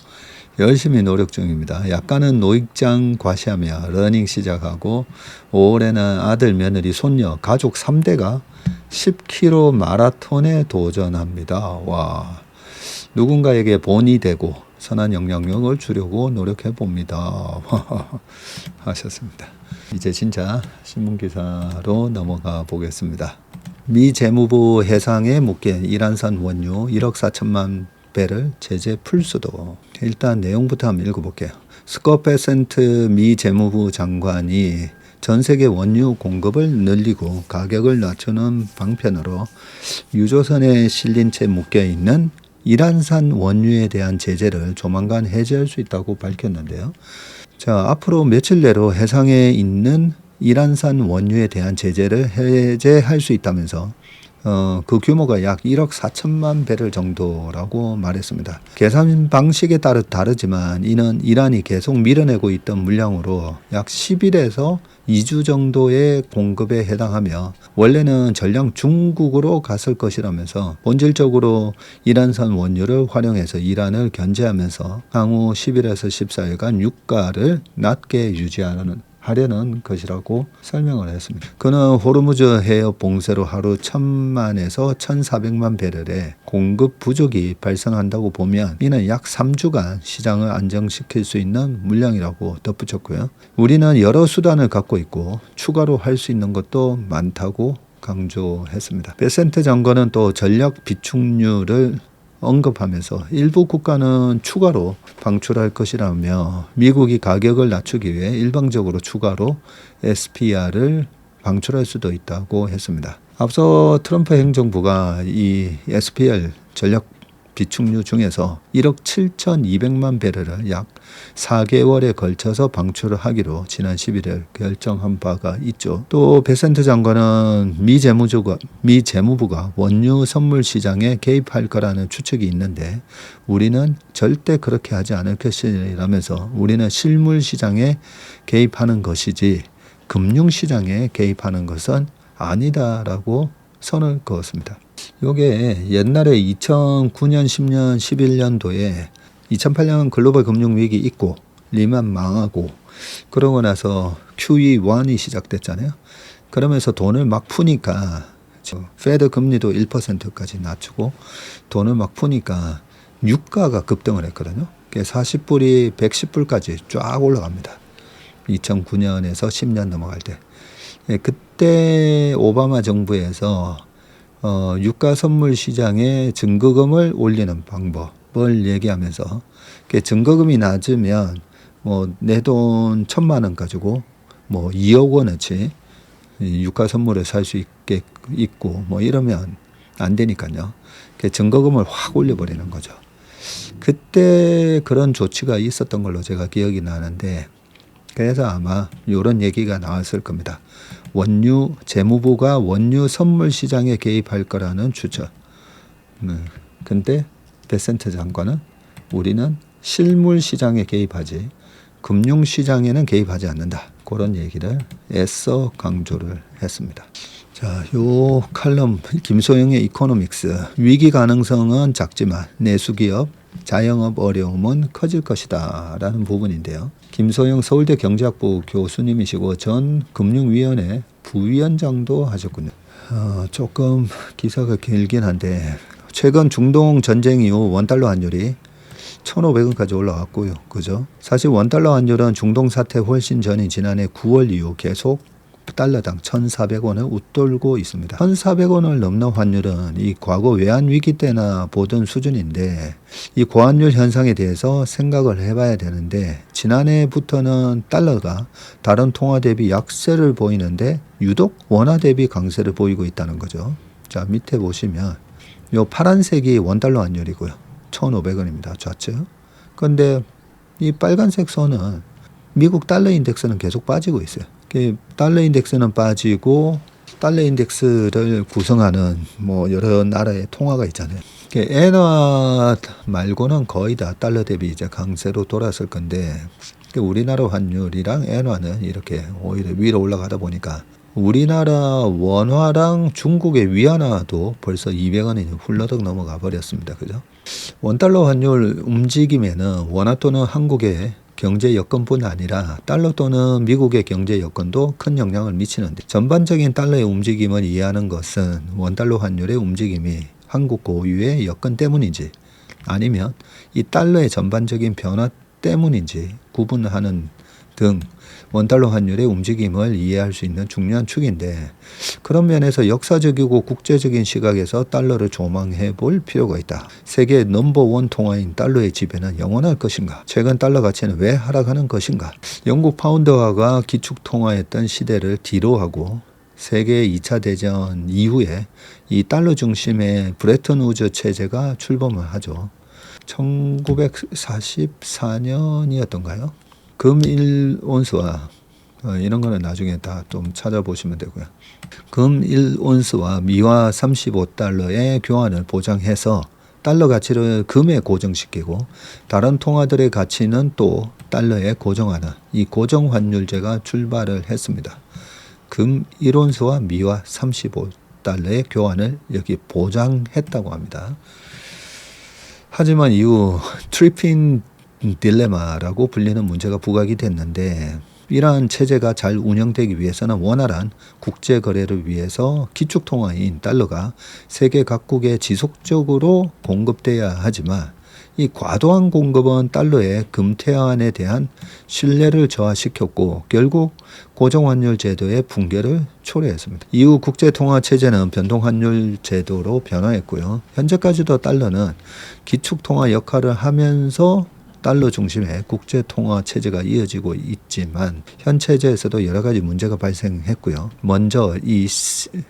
열심히 노력 중입니다. 약간은 노익장 과시하며 러닝 시작하고 5월에는 아들, 며느리, 손녀, 가족 3대가 10km 마라톤에 도전합니다. 와, 누군가에게 본이 되고 선한 영향력을 주려고 노력해 봅니다. 하셨습니다. 이제 진짜 신문기사로 넘어가 보겠습니다. 미 재무부 해상에 묶인 이란산 원유 1억 4천만 배를 제재 풀 수도. 일단 내용부터 한번 읽어볼게요. 스콧 베센트 미 재무부 장관이 전 세계 원유 공급을 늘리고 가격을 낮추는 방편으로 유조선에 실린 채 묶여있는 이란산 원유에 대한 제재를 조만간 해제할 수 있다고 밝혔는데요. 자, 앞으로 며칠 내로 해상에 있는 이란산 원유에 대한 제재를 해제할 수 있다면서 그 규모가 약 1억 4천만 배럴 정도라고 말했습니다. 계산 방식에 따라 다르지만 이는 이란이 계속 밀어내고 있던 물량으로 약 10일에서 2주 정도의 공급에 해당하며 원래는 전량 중국으로 갔을 것이라면서 본질적으로 이란산 원유를 활용해서 이란을 견제하면서 향후 10일에서 14일간 유가를 낮게 유지하는 하려는 것이라고 설명을 했습니다. 그는 호르무즈 해협 봉쇄로 하루 1,000만에서 1,400만 배럴의 공급 부족이 발생한다고 보면 이는 약 3주간 시장을 안정시킬 수 있는 물량이라고 덧붙였고요. 우리는 여러 수단을 갖고 있고 추가로 할 수 있는 것도 많다고 강조했습니다. 베센트 장관은 또 전략 비축률을 언급하면서 일부 국가는 추가로 방출할 것이라며 미국이 가격을 낮추기 위해 일방적으로 추가로 SPR을 방출할 수도 있다고 했습니다. 앞서 트럼프 행정부가 이 SPR 전략 비축류 중에서 1억 7,200만 배럴을 약 4개월에 걸쳐서 방출을 하기로 지난 11일 결정한 바가 있죠. 또 베센트 장관은 미 재무부가 원유 선물 시장에 개입할 거라는 추측이 있는데 우리는 절대 그렇게 하지 않을 것이라면서 우리는 실물 시장에 개입하는 것이지 금융 시장에 개입하는 것은 아니다라고 선을 그었습니다. 요게 옛날에 2009년, 10년, 11년도에 2008년 글로벌 금융위기 있고 리만 망하고 그러고 나서 QE1이 시작됐잖아요. 그러면서 돈을 막 푸니까 페드 금리도 1%까지 낮추고 돈을 막 푸니까 유가가 급등을 했거든요. 40불이 110불까지 쫙 올라갑니다. 2009년에서 10년 넘어갈 때. 그때 오바마 정부에서 유가 선물 시장에 증거금을 올리는 방법을 얘기하면서 증거금이 낮으면 뭐 내 돈 1,000만 원 가지고 뭐 2억 원어치 유가 선물을 살 수 있고 뭐 이러면 안 되니까요. 증거금을 확 올려버리는 거죠. 그때 그런 조치가 있었던 걸로 제가 기억이 나는데, 그래서 아마 이런 얘기가 나왔을 겁니다. 재무부가 원유 선물 시장에 개입할 거라는 추정. 근데 베센트 장관은 우리는 실물 시장에 개입하지 금융 시장에는 개입하지 않는다. 그런 얘기를 애써 강조를 했습니다. 자, 요 칼럼 김소영의 이코노믹스. 위기 가능성은 작지만 내수기업, 자영업 어려움은 커질 것이다 라는 부분인데요. 김소영 서울대 경제학부 교수님이시고 전 금융위원회 부위원장도 하셨군요. 조금 기사가 길긴 한데, 최근 중동 전쟁 이후 원달러 환율이 1,500원까지 올라왔고요. 그죠? 사실 원달러 환율은 중동 사태 훨씬 전인 지난해 9월 이후 계속 달러당 1,400원을 웃돌고 있습니다. 1,400원을 넘는 환율은 이 과거 외환위기 때나 보던 수준인데, 이 고환율 현상에 대해서 생각을 해봐야 되는데, 지난해부터는 달러가 다른 통화 대비 약세를 보이는데 유독 원화 대비 강세를 보이고 있다는 거죠. 자, 밑에 보시면 요 파란색이 원달러 환율이고요. 1,500원입니다. 좌측. 그런데 이 빨간색 선은 미국 달러 인덱스는 계속 빠지고 있어요. 달러 인덱스는 빠지고, 달러 인덱스를 구성하는 뭐 여러 나라의 통화가 있잖아요. 엔화 말고는 거의 다 달러 대비 이제 강세로 돌았을 건데, 우리나라 환율이랑 엔화는 이렇게 오히려 위로 올라가다 보니까 우리나라 원화랑 중국의 위안화도 벌써 200원이 훌러덩 넘어가 버렸습니다. 그죠? 원달러 환율 움직임에는 원화 또는 한국의 경제 여건뿐 아니라 달러 또는 미국의 경제 여건도 큰 영향을 미치는데, 전반적인 달러의 움직임을 이해하는 것은 원달러 환율의 움직임이 한국 고유의 여건 때문인지 아니면 이 달러의 전반적인 변화 때문인지 구분하는 등 원달러 환율의 움직임을 이해할 수 있는 중요한 축인데, 그런 면에서 역사적이고 국제적인 시각에서 달러를 조망해 볼 필요가 있다. 세계 넘버원 통화인 달러의 지배는 영원할 것인가? 최근 달러 가치는 왜 하락하는 것인가? 영국 파운드화가 기축 통화였던 시대를 뒤로하고 세계 2차 대전 이후에 이 달러 중심의 브레튼 우즈 체제가 출범을 하죠. 1944년이었던가요? 금 1온스와 이런 거는 나중에 다 좀 찾아보시면 되고요. 금 1온스와 미화 35달러의 교환을 보장해서 달러 가치를 금에 고정시키고, 다른 통화들의 가치는 또 달러에 고정하는 이 고정 환율제가 출발을 했습니다. 금 1온스와 미화 35달러의 교환을 여기 보장했다고 합니다. 하지만 이후 트리핀 딜레마라고 불리는 문제가 부각이 됐는데, 이러한 체제가 잘 운영되기 위해서는 원활한 국제 거래를 위해서 기축 통화인 달러가 세계 각국에 지속적으로 공급돼야 하지만, 이 과도한 공급은 달러의 금태환에 대한 신뢰를 저하시켰고 결국 고정환율 제도의 붕괴를 초래했습니다. 이후 국제통화체제는 변동환율 제도로 변화했고요. 현재까지도 달러는 기축통화 역할을 하면서 달러 중심의 국제통화 체제가 이어지고 있지만, 현 체제에서도 여러 가지 문제가 발생했고요. 먼저 이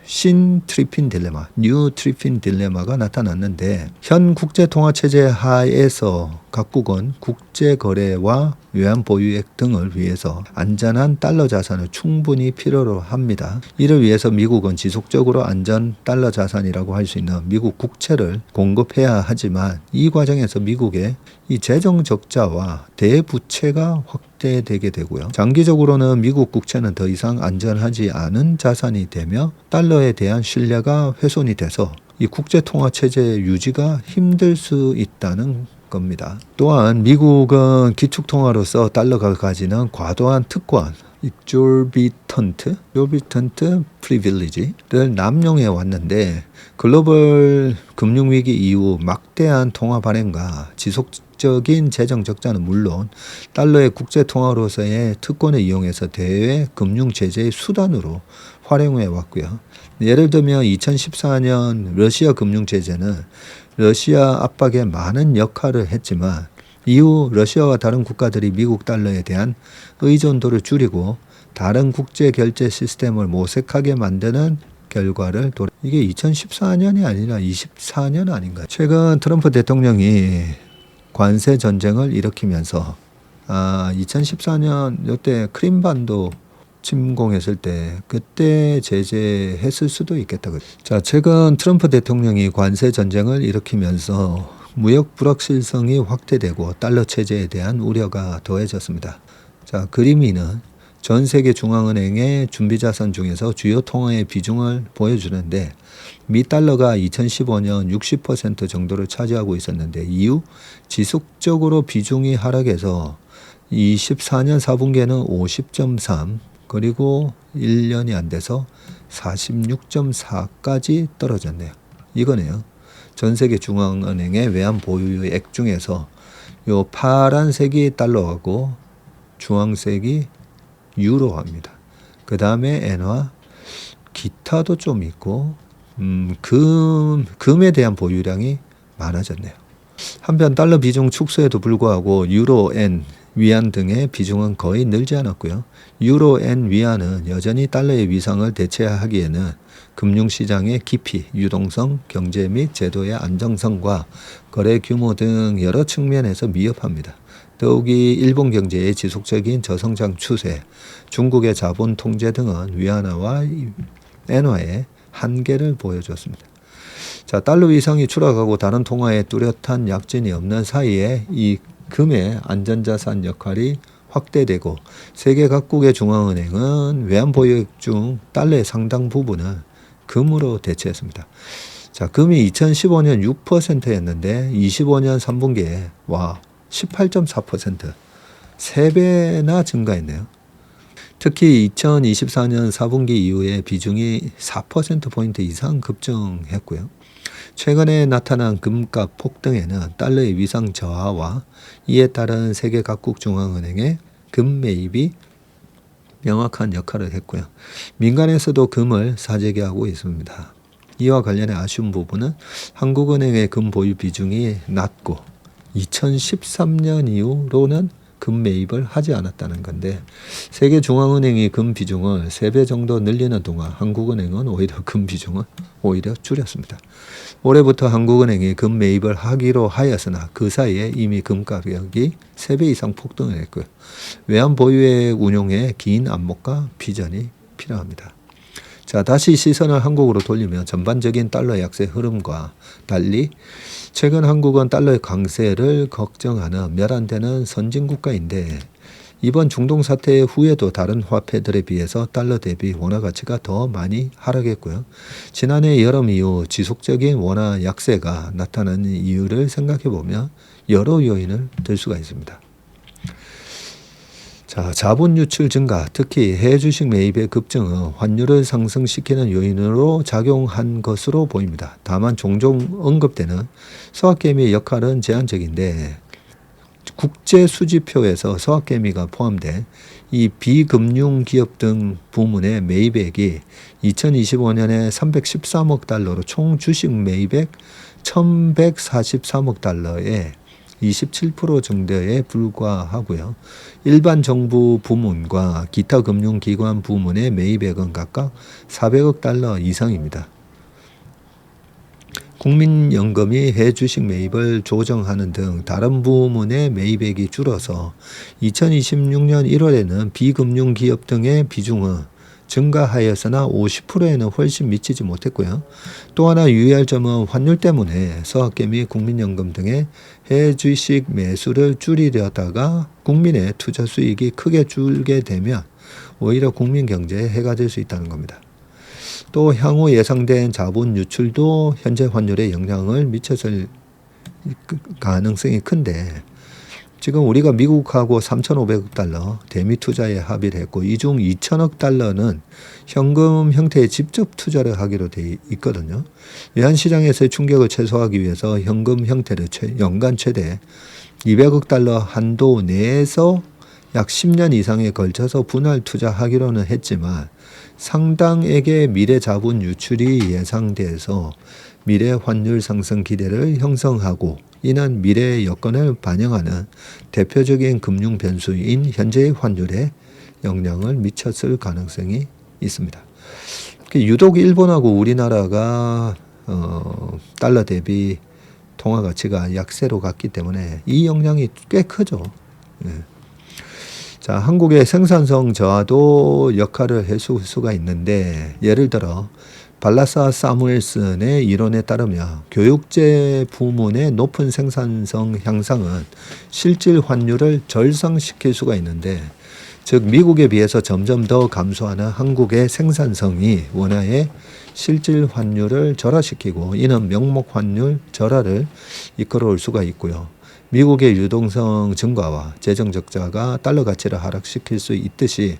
신 트리핀 딜레마, 뉴 트리핀 딜레마가 나타났는데, 현 국제통화 체제 하에서 각국은 국제 거래와 외환 보유액 등을 위해서 안전한 달러 자산을 충분히 필요로 합니다. 이를 위해서 미국은 지속적으로 안전 달러 자산이라고 할 수 있는 미국 국채를 공급해야 하지만, 이 과정에서 미국의 이 재정 적자와 대부채가 확대되게 되고요. 장기적으로는 미국 국채는 더 이상 안전하지 않은 자산이 되며 달러에 대한 신뢰가 훼손이 돼서 이 국제통화 체제 유지가 힘들 수 있다는 겁니다. 또한 미국은 기축통화로서 달러가 가지는 과도한 특권, exorbitant privilege를 남용해 왔는데, 글로벌 금융위기 이후 막대한 통화 발행과 지속적인 재정 적자는 물론 달러의 국제통화로서의 특권을 이용해서 대외 금융제재의 수단으로 활용해 왔고요. 예를 들면 2014년 러시아 금융제재는 러시아 압박에 많은 역할을 했지만, 이후 러시아와 다른 국가들이 미국 달러에 대한 의존도를 줄이고 다른 국제 결제 시스템을 모색하게 만드는 결과를 이게 2014년이 아니라 24년 아닌가요? 최근 트럼프 대통령이 관세 전쟁을 일으키면서 2014년 이때 크림반도 침공했을 때 그때 제재했을 수도 있겠다고. 자, 최근 트럼프 대통령이 관세 전쟁을 일으키면서 무역 불확실성이 확대되고 달러 체제에 대한 우려가 더해졌습니다. 자, 그림이는 전 세계 중앙은행의 준비자산 중에서 주요 통화의 비중을 보여주는데 미 달러가 2015년 60% 정도를 차지하고 있었는데 이후 지속적으로 비중이 하락해서 24년 4분기에는 50.3 그리고 1년이 안 돼서 46.4까지 떨어졌네요. 이거네요. 전 세계 중앙은행의 외환 보유액 중에서 요 파란색이 달러하고 주황색이 유로화입니다. 그 다음에 엔화, 기타도 좀 있고 금에 대한 보유량이 많아졌네요. 한편 달러 비중 축소에도 불구하고 유로, 엔, 위안 등의 비중은 거의 늘지 않았고요. 유로, 엔, 위안은 여전히 달러의 위상을 대체하기에는 금융시장의 깊이, 유동성, 경제 및 제도의 안정성과 거래 규모 등 여러 측면에서 미흡합니다. 더욱이 일본 경제의 지속적인 저성장 추세, 중국의 자본 통제 등은 위안화와 엔화의 한계를 보여줬습니다. 자, 달러 위상이 추락하고 다른 통화에 뚜렷한 약진이 없는 사이에 이 금의 안전자산 역할이 확대되고 세계 각국의 중앙은행은 외환 보유액 중 달러의 상당 부분을 금으로 대체했습니다. 자, 금이 2015년 6%였는데 25년 3분기에 18.4% 3배나 증가했네요. 특히 2024년 4분기 이후에 비중이 4%포인트 이상 급증했고요. 최근에 나타난 금값 폭등에는 달러의 위상 저하와 이에 따른 세계 각국 중앙은행의 금 매입이 명확한 역할을 했고요. 민간에서도 금을 사재기하고 있습니다. 이와 관련해 아쉬운 부분은 한국은행의 금 보유 비중이 낮고 2013년 이후로는 금 매입을 하지 않았다는 건데 세계 중앙은행이 금 비중을 3배 정도 늘리는 동안 한국은행은 오히려 금 비중을 오히려 줄였습니다. 올해부터 한국은행이 금 매입을 하기로 하였으나 그 사이에 이미 금 가격이 3배 이상 폭등을 했고요. 외환 보유액 운용에 긴 안목과 비전이 필요합니다. 자, 다시 시선을 한국으로 돌리면 전반적인 달러 약세 흐름과 달리 최근 한국은 달러의 강세를 걱정하는 몇 안 되는 선진국가인데 이번 중동 사태 후에도 다른 화폐들에 비해서 달러 대비 원화 가치가 더 많이 하락했고요. 지난해 여름 이후 지속적인 원화 약세가 나타나는 이유를 생각해 보면 여러 요인을 들 수가 있습니다. 자, 자본 유출 증가, 특히 해외 주식 매입의 급증은 환율을 상승시키는 요인으로 작용한 것으로 보입니다. 다만 종종 언급되는 서학개미의 역할은 제한적인데 국제 수지표에서 서학개미가 포함된 이 비금융 기업 등 부문의 매입액이 2025년에 313억 달러로 총 주식 매입액 1143억 달러에 27% 정도에 불과하고요. 일반 정부 부문과 기타 금융기관 부문의 매입액은 각각 400억 달러 이상입니다. 국민연금이 해외 주식 매입을 조정하는 등 다른 부문의 매입액이 줄어서 2026년 1월에는 비금융 기업 등의 비중은 증가하였으나 50%에는 훨씬 미치지 못했고요. 또 하나 유의할 점은 환율 때문에 서학개미, 국민연금 등의 해외 주식 매수를 줄이려다가 국민의 투자 수익이 크게 줄게 되면 오히려 국민 경제에 해가 될 수 있다는 겁니다. 또 향후 예상된 자본 유출도 현재 환율에 영향을 미쳤을 가능성이 큰데 지금 우리가 미국하고 3,500억 달러 대미 투자에 합의를 했고 이 중 2,000억 달러는 현금 형태의 직접 투자를 하기로 돼 있거든요. 외환시장에서의 충격을 최소화하기 위해서 현금 형태를 연간 최대 200억 달러 한도 내에서 약 10년 이상에 걸쳐서 분할 투자하기로는 했지만 상당액의 미래 자본 유출이 예상돼서 미래 환율 상승 기대를 형성하고 이는 미래의 여건을 반영하는 대표적인 금융 변수인 현재의 환율에 영향을 미쳤을 가능성이 있습니다. 유독 일본하고 우리나라가 달러 대비 통화 가치가 약세로 갔기 때문에 이 영향이 꽤 크죠. 예. 자, 한국의 생산성 저하도 역할을 해줄 수가 있는데, 예를 들어 발라사 사무엘슨의 이론에 따르면 교육재 부문의 높은 생산성 향상은 실질 환율을 절상시킬 수가 있는데, 즉 미국에 비해서 점점 더 감소하는 한국의 생산성이 원화의 실질 환율을 절하시키고, 이는 명목 환율 절하를 이끌어올 수가 있고요. 미국의 유동성 증가와 재정 적자가 달러 가치를 하락시킬 수 있듯이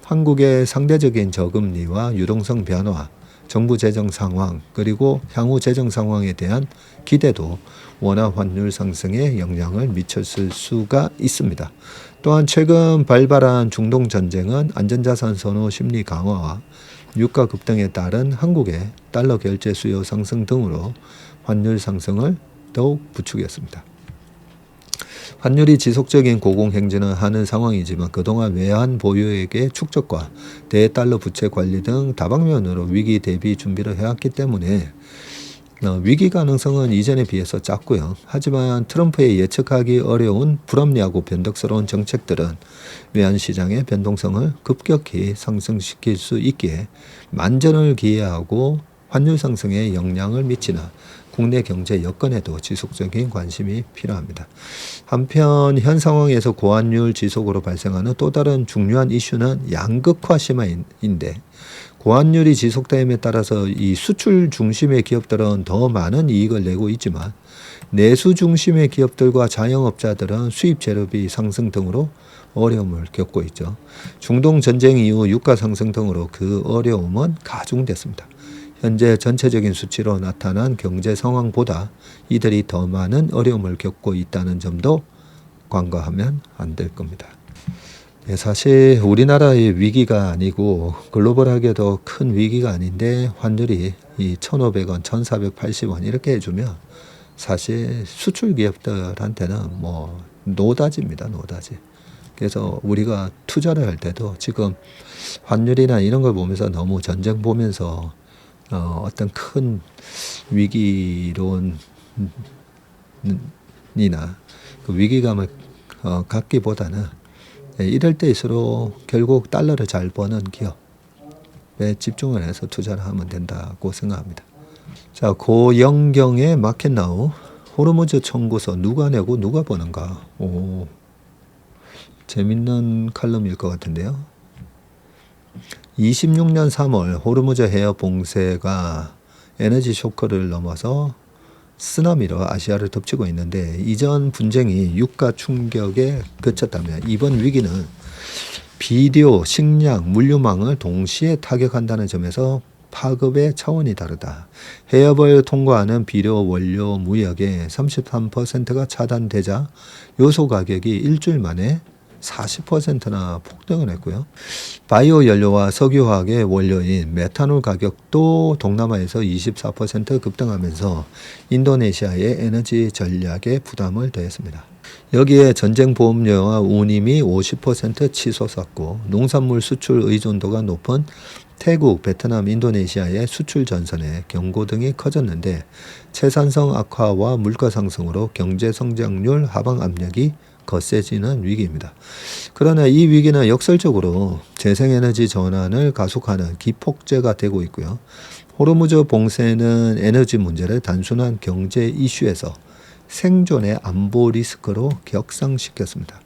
한국의 상대적인 저금리와 유동성 변화, 정부 재정 상황, 그리고 향후 재정 상황에 대한 기대도 원화 환율 상승에 영향을 미쳤을 수가 있습니다. 또한 최근 발발한 중동 전쟁은 안전자산 선호 심리 강화와 유가 급등에 따른 한국의 달러 결제 수요 상승 등으로 환율 상승을 더욱 부추겼습니다. 환율이 지속적인 고공행진을 하는 상황이지만 그동안 외환 보유액의 축적과 대달러 부채 관리 등 다방면으로 위기 대비 준비를 해왔기 때문에 위기 가능성은 이전에 비해서 작고요. 하지만 트럼프의 예측하기 어려운 불합리하고 변덕스러운 정책들은 외환시장의 변동성을 급격히 상승시킬 수 있기에 만전을 기해하고 환율 상승에 영향을 미치는 국내 경제 여건에도 지속적인 관심이 필요합니다. 한편 현 상황에서 고환율 지속으로 발생하는 또 다른 중요한 이슈는 양극화 심화인데, 고환율이 지속됨에 따라서 이 수출 중심의 기업들은 더 많은 이익을 내고 있지만 내수 중심의 기업들과 자영업자들은 수입 재료비 상승 등으로 어려움을 겪고 있죠. 중동 전쟁 이후 유가 상승 등으로 그 어려움은 가중됐습니다. 현재 전체적인 수치로 나타난 경제 상황보다 이들이 더 많은 어려움을 겪고 있다는 점도 간과하면 안 될 겁니다. 사실 우리나라의 위기가 아니고 글로벌하게도 큰 위기가 아닌데 환율이 이 1,500원, 1,480원 이렇게 해주면 사실 수출 기업들한테는 뭐 노다지입니다. 노다지. 그래서 우리가 투자를 할 때도 지금 환율이나 이런 걸 보면서 너무 전쟁 보면서 어떤 큰 위기론이나 그 위기감을 갖기보다는 이럴 때일수록 결국 달러를 잘 버는 기업에 집중을 해서 투자를 하면 된다고 생각합니다. 자, 고영경의 마켓나우 호르무즈 청구서 누가 내고 누가 버는가? 오, 재밌는 칼럼일 것 같은데요. 26년 3월 호르무즈 해협 봉쇄가 에너지 쇼크를 넘어서 쓰나미로 아시아를 덮치고 있는데, 이전 분쟁이 유가 충격에 그쳤다면 이번 위기는 비료, 식량, 물류망을 동시에 타격한다는 점에서 파급의 차원이 다르다. 해협을 통과하는 비료 원료 무역의 33%가 차단되자 요소 가격이 일주일 만에 40%나 폭등을 했고요. 바이오 연료와 석유화학의 원료인 메탄올 가격도 동남아에서 24% 급등하면서 인도네시아의 에너지 전략에 부담을 더했습니다. 여기에 전쟁보험료와 운임이 50% 치솟았고, 농산물 수출 의존도가 높은 태국, 베트남, 인도네시아의 수출 전선에 경고 등이 커졌는데, 채산성 악화와 물가 상승으로 경제 성장률 하방 압력이 거세지는 위기입니다. 그러나 이 위기는 역설적으로 재생에너지 전환을 가속하는 기폭제가 되고 있고요. 호르무즈 봉쇄는 에너지 문제를 단순한 경제 이슈에서 생존의 안보 리스크로 격상시켰습니다.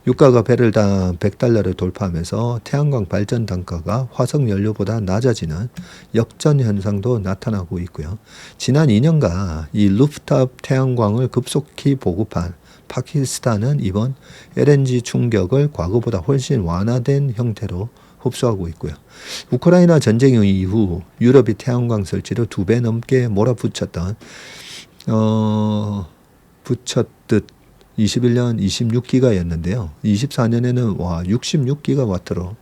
유가가 배럴당 100달러를 돌파하면서 태양광 발전 단가가 화석 연료보다 낮아지는 역전 현상도 나타나고 있고요. 지난 2년간 이 루프탑 태양광을 급속히 보급한 파키스탄은 이번 LNG 충격을 과거보다 훨씬 완화된 형태로 흡수하고 있고요. 우크라이나 전쟁 이후 유럽이 태양광 설치를 2배 넘게 몰아붙였던 붙였듯 21년 26기가였는데요. 24년에는 66기가와트로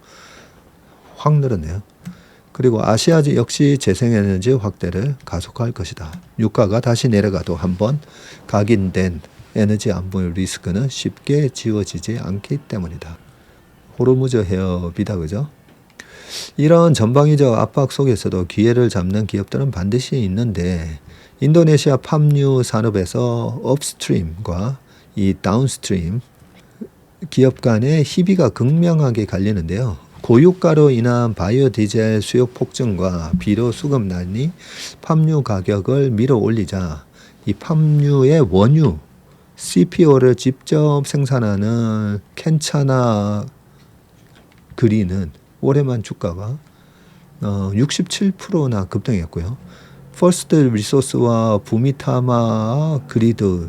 확 늘었네요. 그리고 아시아 역시 재생에너지 확대를 가속할 것이다. 유가가 다시 내려가도 한번 각인된 에너지 안보 리스크는 쉽게 지워지지 않기 때문이다. 호르무즈 해협이다, 그죠? 이런 전방위적 압박 속에서도 기회를 잡는 기업들은 반드시 있는데 인도네시아 팜유 산업에서 업스트림과 이 다운스트림 기업 간의 희비가 극명하게 갈리는데요. 고유가로 인한 바이오 디젤 수요 폭증과 비료 수급난이 팜유 가격을 밀어 올리자 이 팜유의 원유 CPO를 직접 생산하는 캔차나 그린은 올해만 주가가 67%나 급등했고요. 퍼스트 리소스와 부미타마 그리도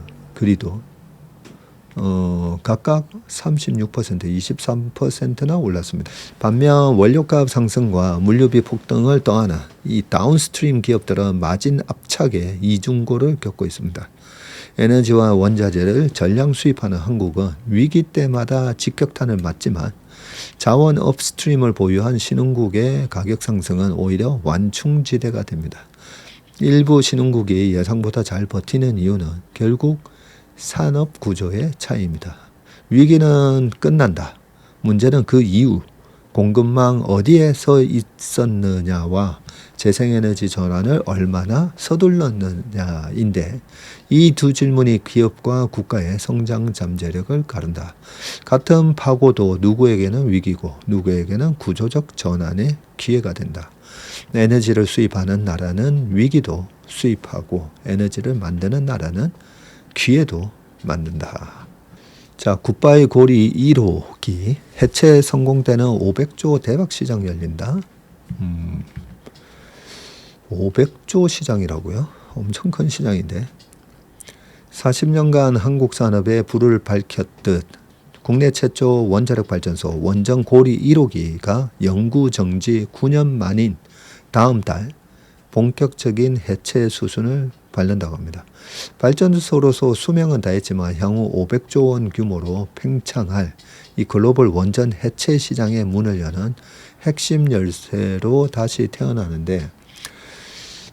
각각 36%, 23%나 올랐습니다. 반면 원료값 상승과 물류비 폭등을 떠안아 이 다운스트림 기업들은 마진 압착에 이중고를 겪고 있습니다. 에너지와 원자재를 전량 수입하는 한국은 위기 때마다 직격탄을 맞지만 자원 업스트림을 보유한 신흥국의 가격 상승은 오히려 완충지대가 됩니다. 일부 신흥국이 예상보다 잘 버티는 이유는 결국 산업 구조의 차이입니다. 위기는 끝난다. 문제는 그 이후 공급망 어디에 서 있었느냐와 재생에너지 전환을 얼마나 서둘렀느냐인데 이 두 질문이 기업과 국가의 성장 잠재력을 가른다. 같은 파고도 누구에게는 위기고 누구에게는 구조적 전환의 기회가 된다. 에너지를 수입하는 나라는 위기도 수입하고 에너지를 만드는 나라는 기회도 만든다. 자, 굿바이 고리 1호기 해체 성공되는 500조 대박 시장 열린다. 500조 시장이라고요? 엄청 큰 시장인데 40년간 한국 산업에 불을 밝혔듯 국내 최초 원자력 발전소 원전 고리 1호기가 영구 정지 9년 만인 다음 달 본격적인 해체 수순을 밟는다고 합니다. 발전소로서 수명은 다했지만 향후 500조 원 규모로 팽창할 이 글로벌 원전 해체 시장의 문을 여는 핵심 열쇠로 다시 태어나는데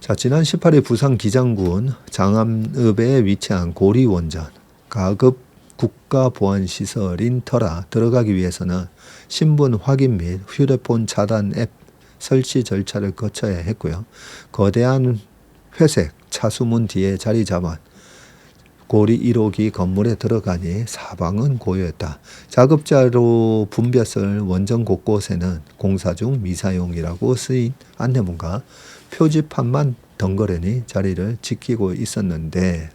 자, 지난 18일 부산 기장군 장암읍에 위치한 고리 원전 가급 국가보안시설인 터라 들어가기 위해서는 신분 확인 및 휴대폰 차단 앱 설치 절차를 거쳐야 했고요. 거대한 회색 차수문 뒤에 자리 잡아 고리 1호기 건물에 들어가니 사방은 고요했다. 작업자로 분벼을 원전 곳곳에는 공사 중 미사용이라고 쓰인 안내문과 표지판만 덩그러니 자리를 지키고 있었는데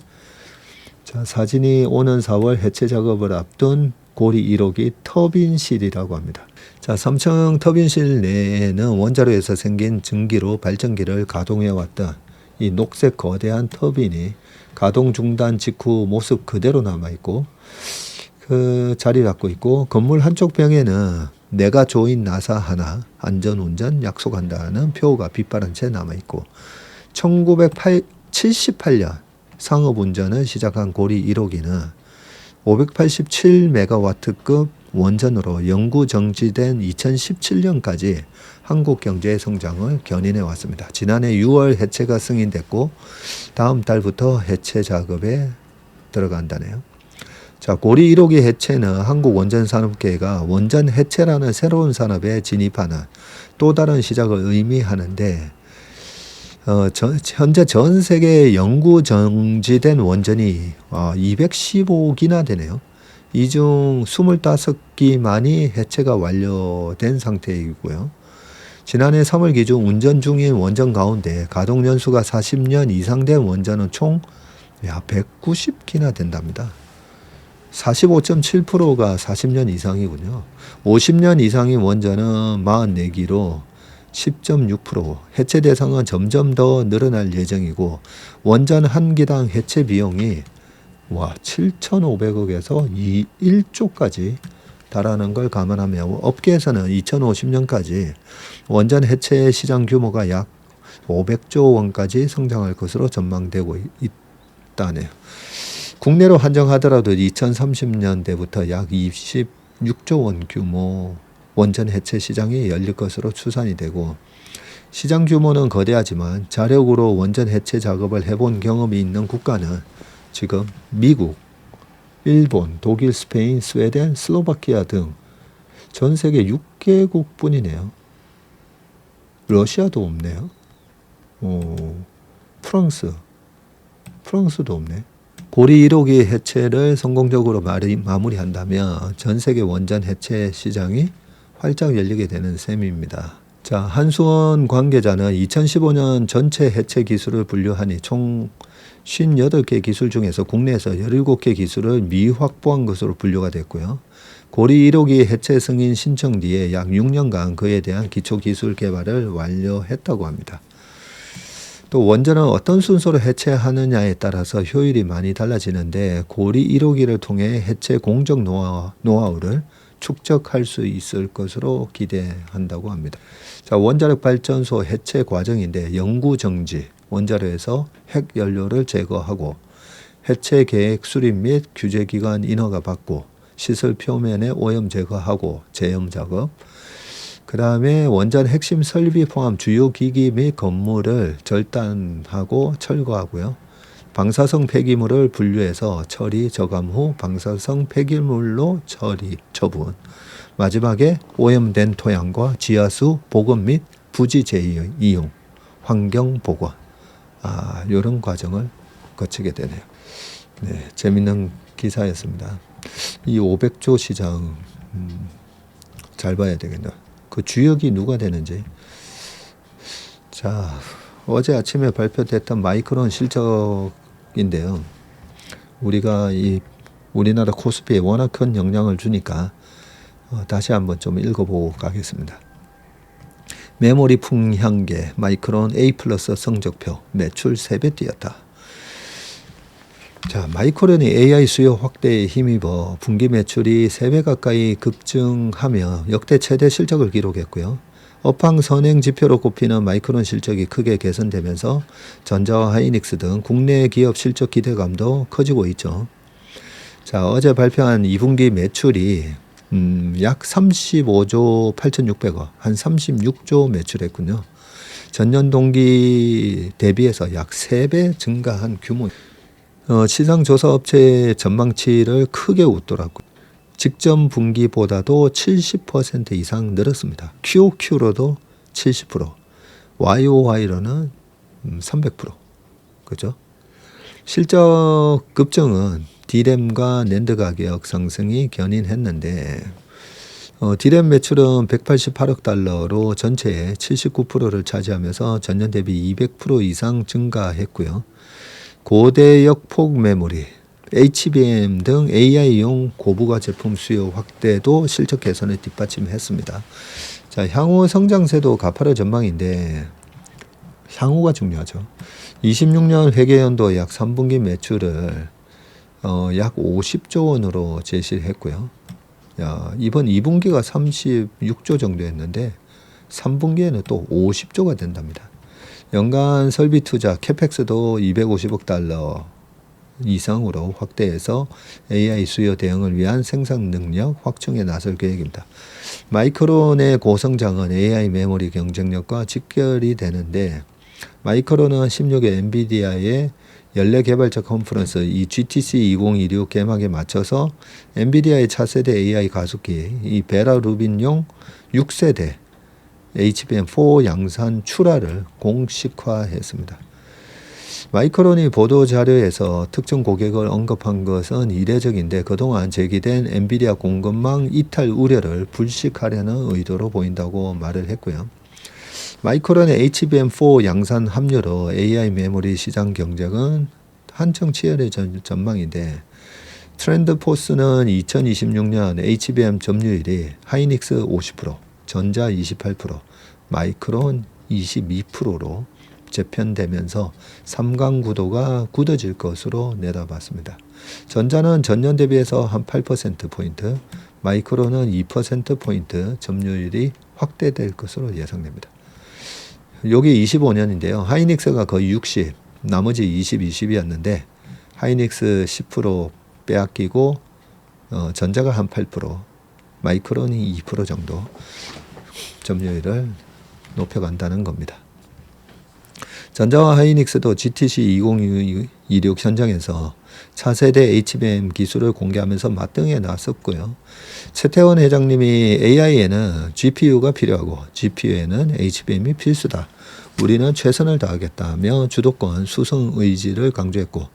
자, 사진이 오는 4월 해체 작업을 앞둔 고리 1호기 터빈실이라고 합니다. 자, 3층 터빈실 내에는 원자로에서 생긴 증기로 발전기를 가동해 왔던 이 녹색 거대한 터빈이 가동 중단 직후 모습 그대로 남아있고 그 자리 잡고 있고 건물 한쪽 벽에는 내가 조인 나사 하나 안전운전 약속한다는 표가 빛바란 채 남아있고 1978년 상업운전을 시작한 고리 1호기는 587메가와트급 원전으로 영구 정지된 2017년까지 한국 경제의 성장을 견인해 왔습니다. 지난해 6월 해체가 승인됐고 다음 달부터 해체 작업에 들어간다네요. 자, 고리 1호기 해체는 한국 원전 산업계가 원전 해체라는 새로운 산업에 진입하는 또 다른 시작을 의미하는데 현재 전 세계에 영구 정지된 원전이 215기나 되네요. 이 중 25기만이 해체가 완료된 상태이고요. 지난해 3월 기준 운전 중인 원전 가운데 가동 연수가 40년 이상 된 원전은 총 190기나 된답니다. 45.7%가 40년 이상이군요. 50년 이상인 원전은 44기로 10.6%, 해체 대상은 점점 더 늘어날 예정이고 원전 한 기당 해체 비용이 7,500억에서 1조까지 달하는 걸 감안하며 업계에서는 2050년까지 원전 해체 시장 규모가 약 500조 원까지 성장할 것으로 전망되고 있다네요. 국내로 한정하더라도 2030년대부터 약 26조 원 규모 원전 해체 시장이 열릴 것으로 추산이 되고 시장 규모는 거대하지만 자력으로 원전 해체 작업을 해본 경험이 있는 국가는 지금 미국, 일본, 독일, 스페인, 스웨덴, 슬로바키아 등 전 세계 6개국 뿐이네요. 러시아도 없네요. 프랑스도 없네. 고리 1호기 해체를 성공적으로 마무리한다면 전 세계 원전 해체 시장이 활짝 열리게 되는 셈입니다. 자, 한수원 관계자는 2015년 전체 해체 기술을 분류하니 총 58개 기술 중에서 국내에서 17개 기술을 미확보한 것으로 분류가 됐고요. 고리 1호기 해체 승인 신청 뒤에 약 6년간 그에 대한 기초 기술 개발을 완료했다고 합니다. 또 원전은 어떤 순서로 해체하느냐에 따라서 효율이 많이 달라지는데 고리 1호기를 통해 해체 공정 노하우를 축적할 수 있을 것으로 기대한다고 합니다. 자, 원자력 발전소 해체 과정인데 영구 정지, 원자로에서 핵 연료를 제거하고 해체 계획 수립 및 규제 기관 인허가 받고 시설 표면에 오염 제거하고 재염 작업, 그 다음에 원전 핵심 설비 포함 주요 기기 및 건물을 절단하고 철거하고요. 방사성 폐기물을 분류해서 처리, 저감 후 방사성 폐기물로 처분. 마지막에 오염된 토양과 지하수 복원 및 부지 재이용, 환경 복원. 이런 과정을 거치게 되네요. 네, 재밌는 기사였습니다. 이 500조 시장 잘 봐야 되겠네요. 그 주역이 누가 되는지. 자, 어제 아침에 발표됐던 마이크론 실적인데요. 우리가 이 우리나라 코스피에 워낙 큰 영향을 주니까 다시 한번 좀 읽어보고 가겠습니다. 메모리 풍향계 마이크론 A 플러스 성적표 매출 3배 뛰었다. 자, 마이크론이 AI 수요 확대에 힘입어 분기 매출이 3배 가까이 급증하며 역대 최대 실적을 기록했고요. 업황 선행 지표로 꼽히는 마이크론 실적이 크게 개선되면서 전자와 하이닉스 등 국내 기업 실적 기대감도 커지고 있죠. 자, 어제 발표한 2분기 매출이 약 35조 8,600억, 한 36조 매출했군요. 전년 동기 대비해서 약 3배 증가한 규모. 시장조사업체의 전망치를 크게 웃더라고요. 직전 분기보다도 70% 이상 늘었습니다. QOQ로도 70%, YOY로는 300%. 그죠? 실적 급증은 D램과 낸드 가격 상승이 견인했는데 D램 매출은 188억 달러로 전체의 79%를 차지하면서 전년 대비 200% 이상 증가했고요. 고대역 폭 메모리, HBM 등 AI용 고부가 제품 수요 확대도 실적 개선을 뒷받침했습니다. 자, 향후 성장세도 가파른 전망인데 향후가 중요하죠. 26년 회계연도 약 3분기 매출을 약 50조 원으로 제시했고요. 이번 2분기가 36조 정도였는데 3분기에는 또 50조가 된답니다. 연간 설비 투자 캐펙스도 250억 달러 이상으로 확대해서 AI 수요 대응을 위한 생산 능력 확충에 나설 계획입니다. 마이크론의 고성장은 AI 메모리 경쟁력과 직결이 되는데 마이크론은 16일 엔비디아의 연례 개발자 컨퍼런스 이 GTC 2026 개막에 맞춰서 엔비디아의 차세대 AI 가속기 이 베라 루빈용 6세대 HBM4 양산 출하를 공식화했습니다. 마이크론이 보도자료에서 특정 고객을 언급한 것은 이례적인데 그동안 제기된 엔비디아 공급망 이탈 우려를 불식하려는 의도로 보인다고 말을 했고요. 마이크론의 HBM4 양산 합류로 AI 메모리 시장 경쟁은 한층 치열해질 전망인데 트렌드 포스는 2026년 HBM 점유율이 하이닉스 50%, 전자 28%, 마이크론 22%로 재편되면서 3강 구도가 굳어질 것으로 내다봤습니다. 전자는 전년 대비해서 한 8%포인트, 마이크론은 2%포인트 점유율이 확대될 것으로 예상됩니다. 여기 25년인데요. 하이닉스가 거의 60, 나머지 20, 20이었는데 하이닉스 10% 빼앗기고 전자가 한 8%, 마이크론이 2% 정도 점유율을 높여간다는 겁니다. 전자와 하이닉스도 GTC 2026 현장에서 차세대 HBM 기술을 공개하면서 맞등에 나섰고요. 최태원 회장님이 AI에는 GPU가 필요하고 GPU에는 HBM이 필수다. 우리는 최선을 다하겠다며 주도권 수성 의지를 강조했고,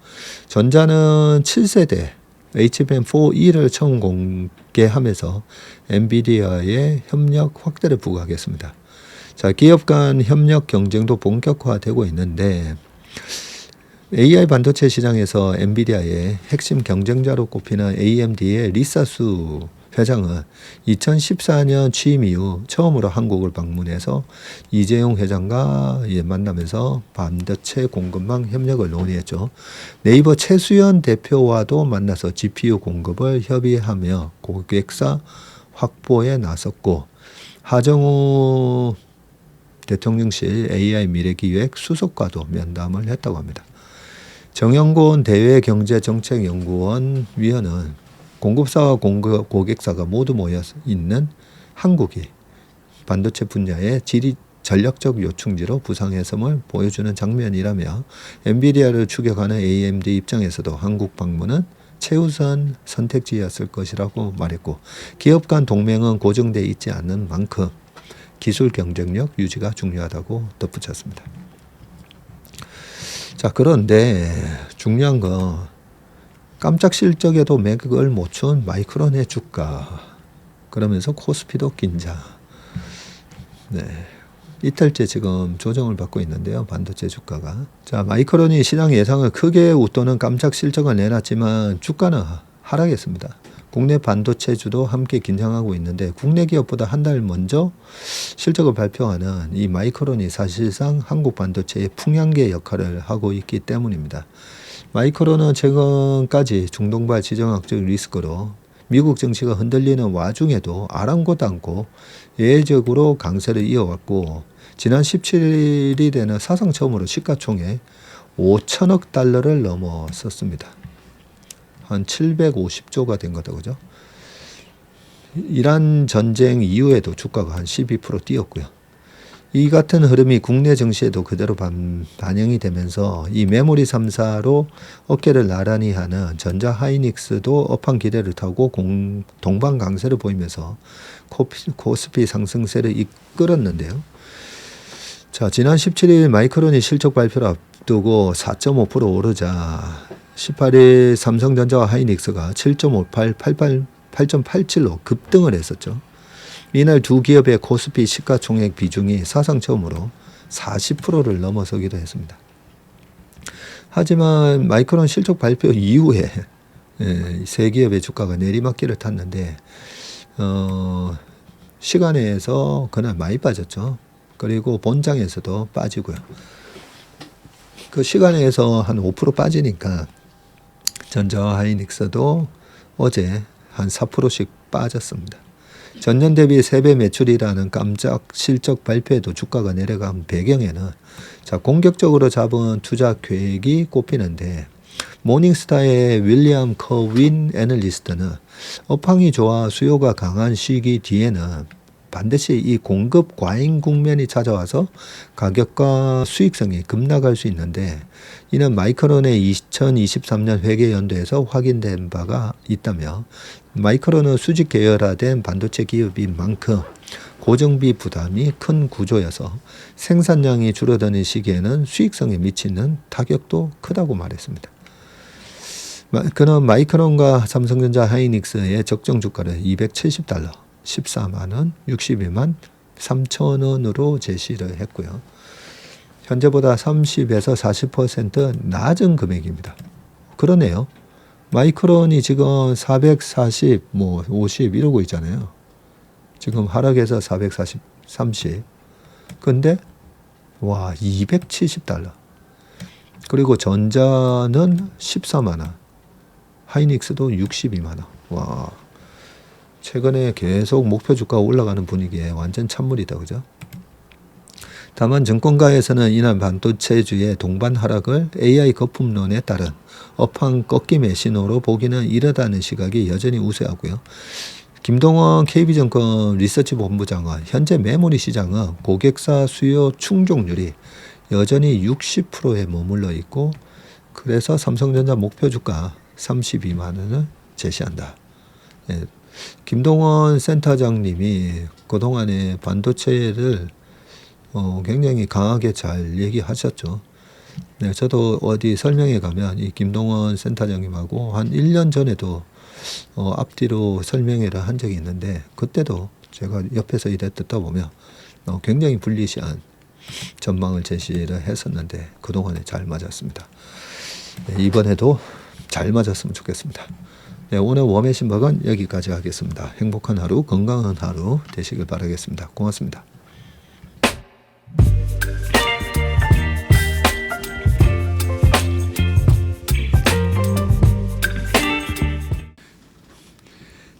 전자는 7세대 HBM4E를 처음 공개하면서 엔비디아의 협력 확대를 부각했습니다. 자, 기업 간 협력 경쟁도 본격화되고 있는데, AI 반도체 시장에서 엔비디아의 핵심 경쟁자로 꼽히는 AMD의 리사수 회장은 2014년 취임 이후 처음으로 한국을 방문해서 이재용 회장과 만나면서 반도체 공급망 협력을 논의했죠. 네이버 최수연 대표와도 만나서 GPU 공급을 협의하며 고객사 확보에 나섰고, 하정우 대통령실 AI 미래기획 수석과도 면담을 했다고 합니다. 정영곤 대외경제정책연구원 위원은 공급사와 고객사가 모두 모여 있는 한국이 반도체 분야의 전략적 요충지로 부상해섬을 보여주는 장면이라며, 엔비디아를 추격하는 AMD 입장에서도 한국 방문은 최우선 선택지였을 것이라고 말했고, 기업 간 동맹은 고정돼 있지 않는 만큼 기술 경쟁력 유지가 중요하다고 덧붙였습니다. 자, 그런데 중요한 건 깜짝 실적에도 맥을 못 춘 마이크론의 주가, 그러면서 코스피도 긴장. 네, 이틀째 지금 조정을 받고 있는데요, 반도체 주가가. 자, 마이크론이 시장 예상을 크게 웃도는 깜짝 실적을 내놨지만 주가는 하락했습니다. 국내 반도체주도 함께 긴장하고 있는데, 국내 기업보다 한 달 먼저 실적을 발표하는 이 마이크론이 사실상 한국 반도체의 풍향계 역할을 하고 있기 때문입니다. 마이크론은 최근까지 중동발 지정학적 리스크로 미국 정치가 흔들리는 와중에도 아랑곳 않고 예외적으로 강세를 이어왔고, 지난 17일이 되는 사상 처음으로 시가총액 5천억 달러를 넘어섰습니다. 한 750조가 된 거다, 그죠? 이란 전쟁 이후에도 주가가 한 12% 뛰었고요. 이 같은 흐름이 국내 증시에도 그대로 반영이 되면서 이 메모리 3사로 어깨를 나란히 하는 전자 하이닉스도 업황 기대를 타고 동반 강세를 보이면서 코스피 상승세를 이끌었는데요. 자, 지난 17일 마이크론이 실적 발표를 앞두고 4.5% 오르자 18일 삼성전자와 하이닉스가 7.58, 8.87로 급등을 했었죠. 이날 두 기업의 코스피 시가총액 비중이 사상 처음으로 40%를 넘어서기도 했습니다. 하지만 마이크론 실적 발표 이후에 세 기업의 주가가 내리막길을 탔는데, 시간에서 그날 많이 빠졌죠. 그리고 본장에서도 빠지고요. 그 시간에서 한 5% 빠지니까 전자와 하이닉스도 어제 한 4%씩 빠졌습니다. 전년 대비 3배 매출이라는 깜짝 실적 발표에도 주가가 내려간 배경에는, 자, 공격적으로 잡은 투자 계획이 꼽히는데, 모닝스타의 윌리엄 커윈 애널리스트는 업황이 좋아 수요가 강한 시기 뒤에는 반드시 이 공급 과잉 국면이 찾아와서 가격과 수익성이 급락할 수 있는데, 이는 마이크론의 2023년 회계연도에서 확인된 바가 있다며, 마이크론은 수직 계열화된 반도체 기업인 만큼 고정비 부담이 큰 구조여서 생산량이 줄어드는 시기에는 수익성에 미치는 타격도 크다고 말했습니다. 그는 마이크론과 삼성전자 하이닉스의 적정 주가를 270달러, 14만원, 62만 3천원으로 제시를 했고요. 현재보다 30에서 40% 낮은 금액입니다. 그러네요. 마이크론이 지금 440, 50 이러고 있잖아요. 지금 하락해서 440, 30. 근데 와, 270달러. 그리고 전자는 14만원, 하이닉스도 62만원. 와, 최근에 계속 목표 주가가 올라가는 분위기에 완전 찬물이다, 그죠? 다만 증권가에서는 이날 반도체주의 동반 하락을 AI 거품론에 따른 업황 꺾임의 신호로 보기는 이르다는 시각이 여전히 우세하고요. 김동원 KB증권 리서치 본부장은 현재 메모리 시장은 고객사 수요 충족률이 여전히 60%에 머물러 있고, 그래서 삼성전자 목표 주가 32만 원을 제시한다. 예, 김동원 센터장님이 그동안에 반도체를 굉장히 강하게 잘 얘기하셨죠. 네, 저도 어디 설명회 가면 이 김동원 센터장님하고 한 1년 전에도 앞뒤로 설명회를 한 적이 있는데, 그때도 제가 옆에서 이래 듣다 보면 굉장히 불리시한 전망을 제시를 했었는데 그동안에 잘 맞았습니다. 네, 이번에도 잘 맞았으면 좋겠습니다. 네, 오늘 웜의 신박은 여기까지 하겠습니다. 행복한 하루, 건강한 하루 되시길 바라겠습니다. 고맙습니다.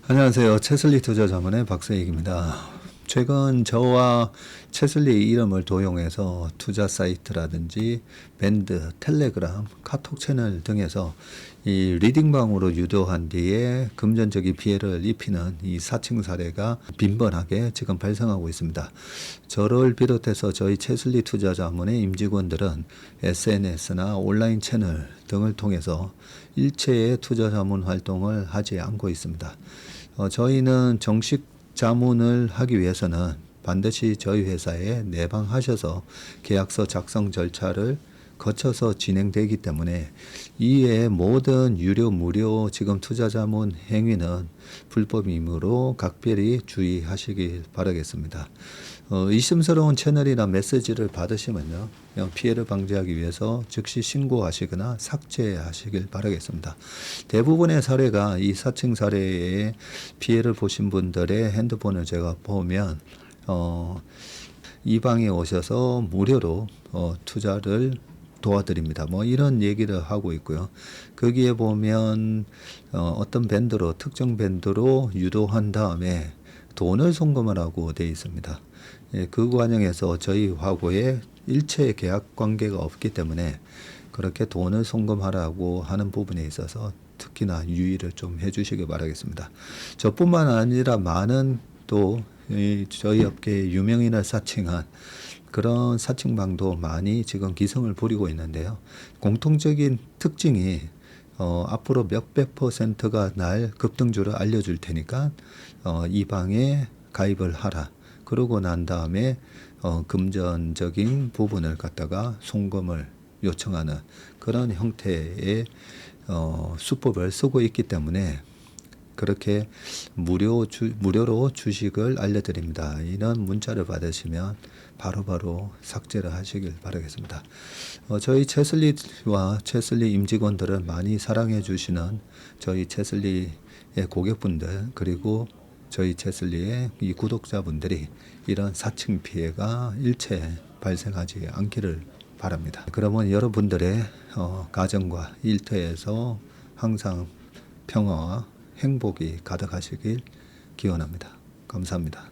안녕하세요. 채슬리 투자자문의 박세익입니다. 최근 저와 채슬리 이름을 도용해서 투자 사이트라든지 밴드, 텔레그램, 카톡 채널 등에서 이 리딩방으로 유도한 뒤에 금전적인 피해를 입히는 이 사칭 사례가 빈번하게 지금 발생하고 있습니다. 저를 비롯해서 저희 채슬리 투자자문의 임직원들은 SNS나 온라인 채널 등을 통해서 일체의 투자자문 활동을 하지 않고 있습니다. 저희는 정식 자문을 하기 위해서는 반드시 저희 회사에 내방하셔서 계약서 작성 절차를 거쳐서 진행되기 때문에 이외의 모든 유료 무료 지금 투자자문 행위는 불법이므로 각별히 주의하시길 바라겠습니다. 의심스러운 채널이나 메시지를 받으시면요, 피해를 방지하기 위해서 즉시 신고하시거나 삭제하시길 바라겠습니다. 대부분의 사례가 이 사칭 사례에 피해를 보신 분들의 핸드폰을 제가 보면 이 방에 오셔서 무료로 투자를 도와드립니다. 뭐 이런 얘기를 하고 있고요. 거기에 보면 어떤 밴드로 특정 밴드로 유도한 다음에 돈을 송금하라고 되어 있습니다. 예, 그 과정에서 저희하고의 일체 계약 관계가 없기 때문에 그렇게 돈을 송금하라고 하는 부분에 있어서 특히나 유의를 좀 해주시기 바라겠습니다. 저뿐만 아니라 많은 또 저희 업계의 유명인을 사칭한 그런 사칭방도 많이 지금 기승을 부리고 있는데요. 공통적인 특징이 앞으로 몇백 %가 날 급등주를 알려줄 테니까 이 방에 가입을 하라. 그러고 난 다음에 금전적인 부분을 갖다가 송금을 요청하는 그런 형태의 수법을 쓰고 있기 때문에 그렇게 무료로 주식을 알려드립니다. 이런 문자를 받으시면 바로바로 삭제를 하시길 바라겠습니다. 저희 채슬리와 채슬리 임직원들을 많이 사랑해 주시는 저희 채슬리의 고객분들, 그리고 저희 채슬리의 이 구독자분들이 이런 사칭 피해가 일체 발생하지 않기를 바랍니다. 그러면 여러분들의 가정과 일터에서 항상 평화와 행복이 가득하시길 기원합니다. 감사합니다.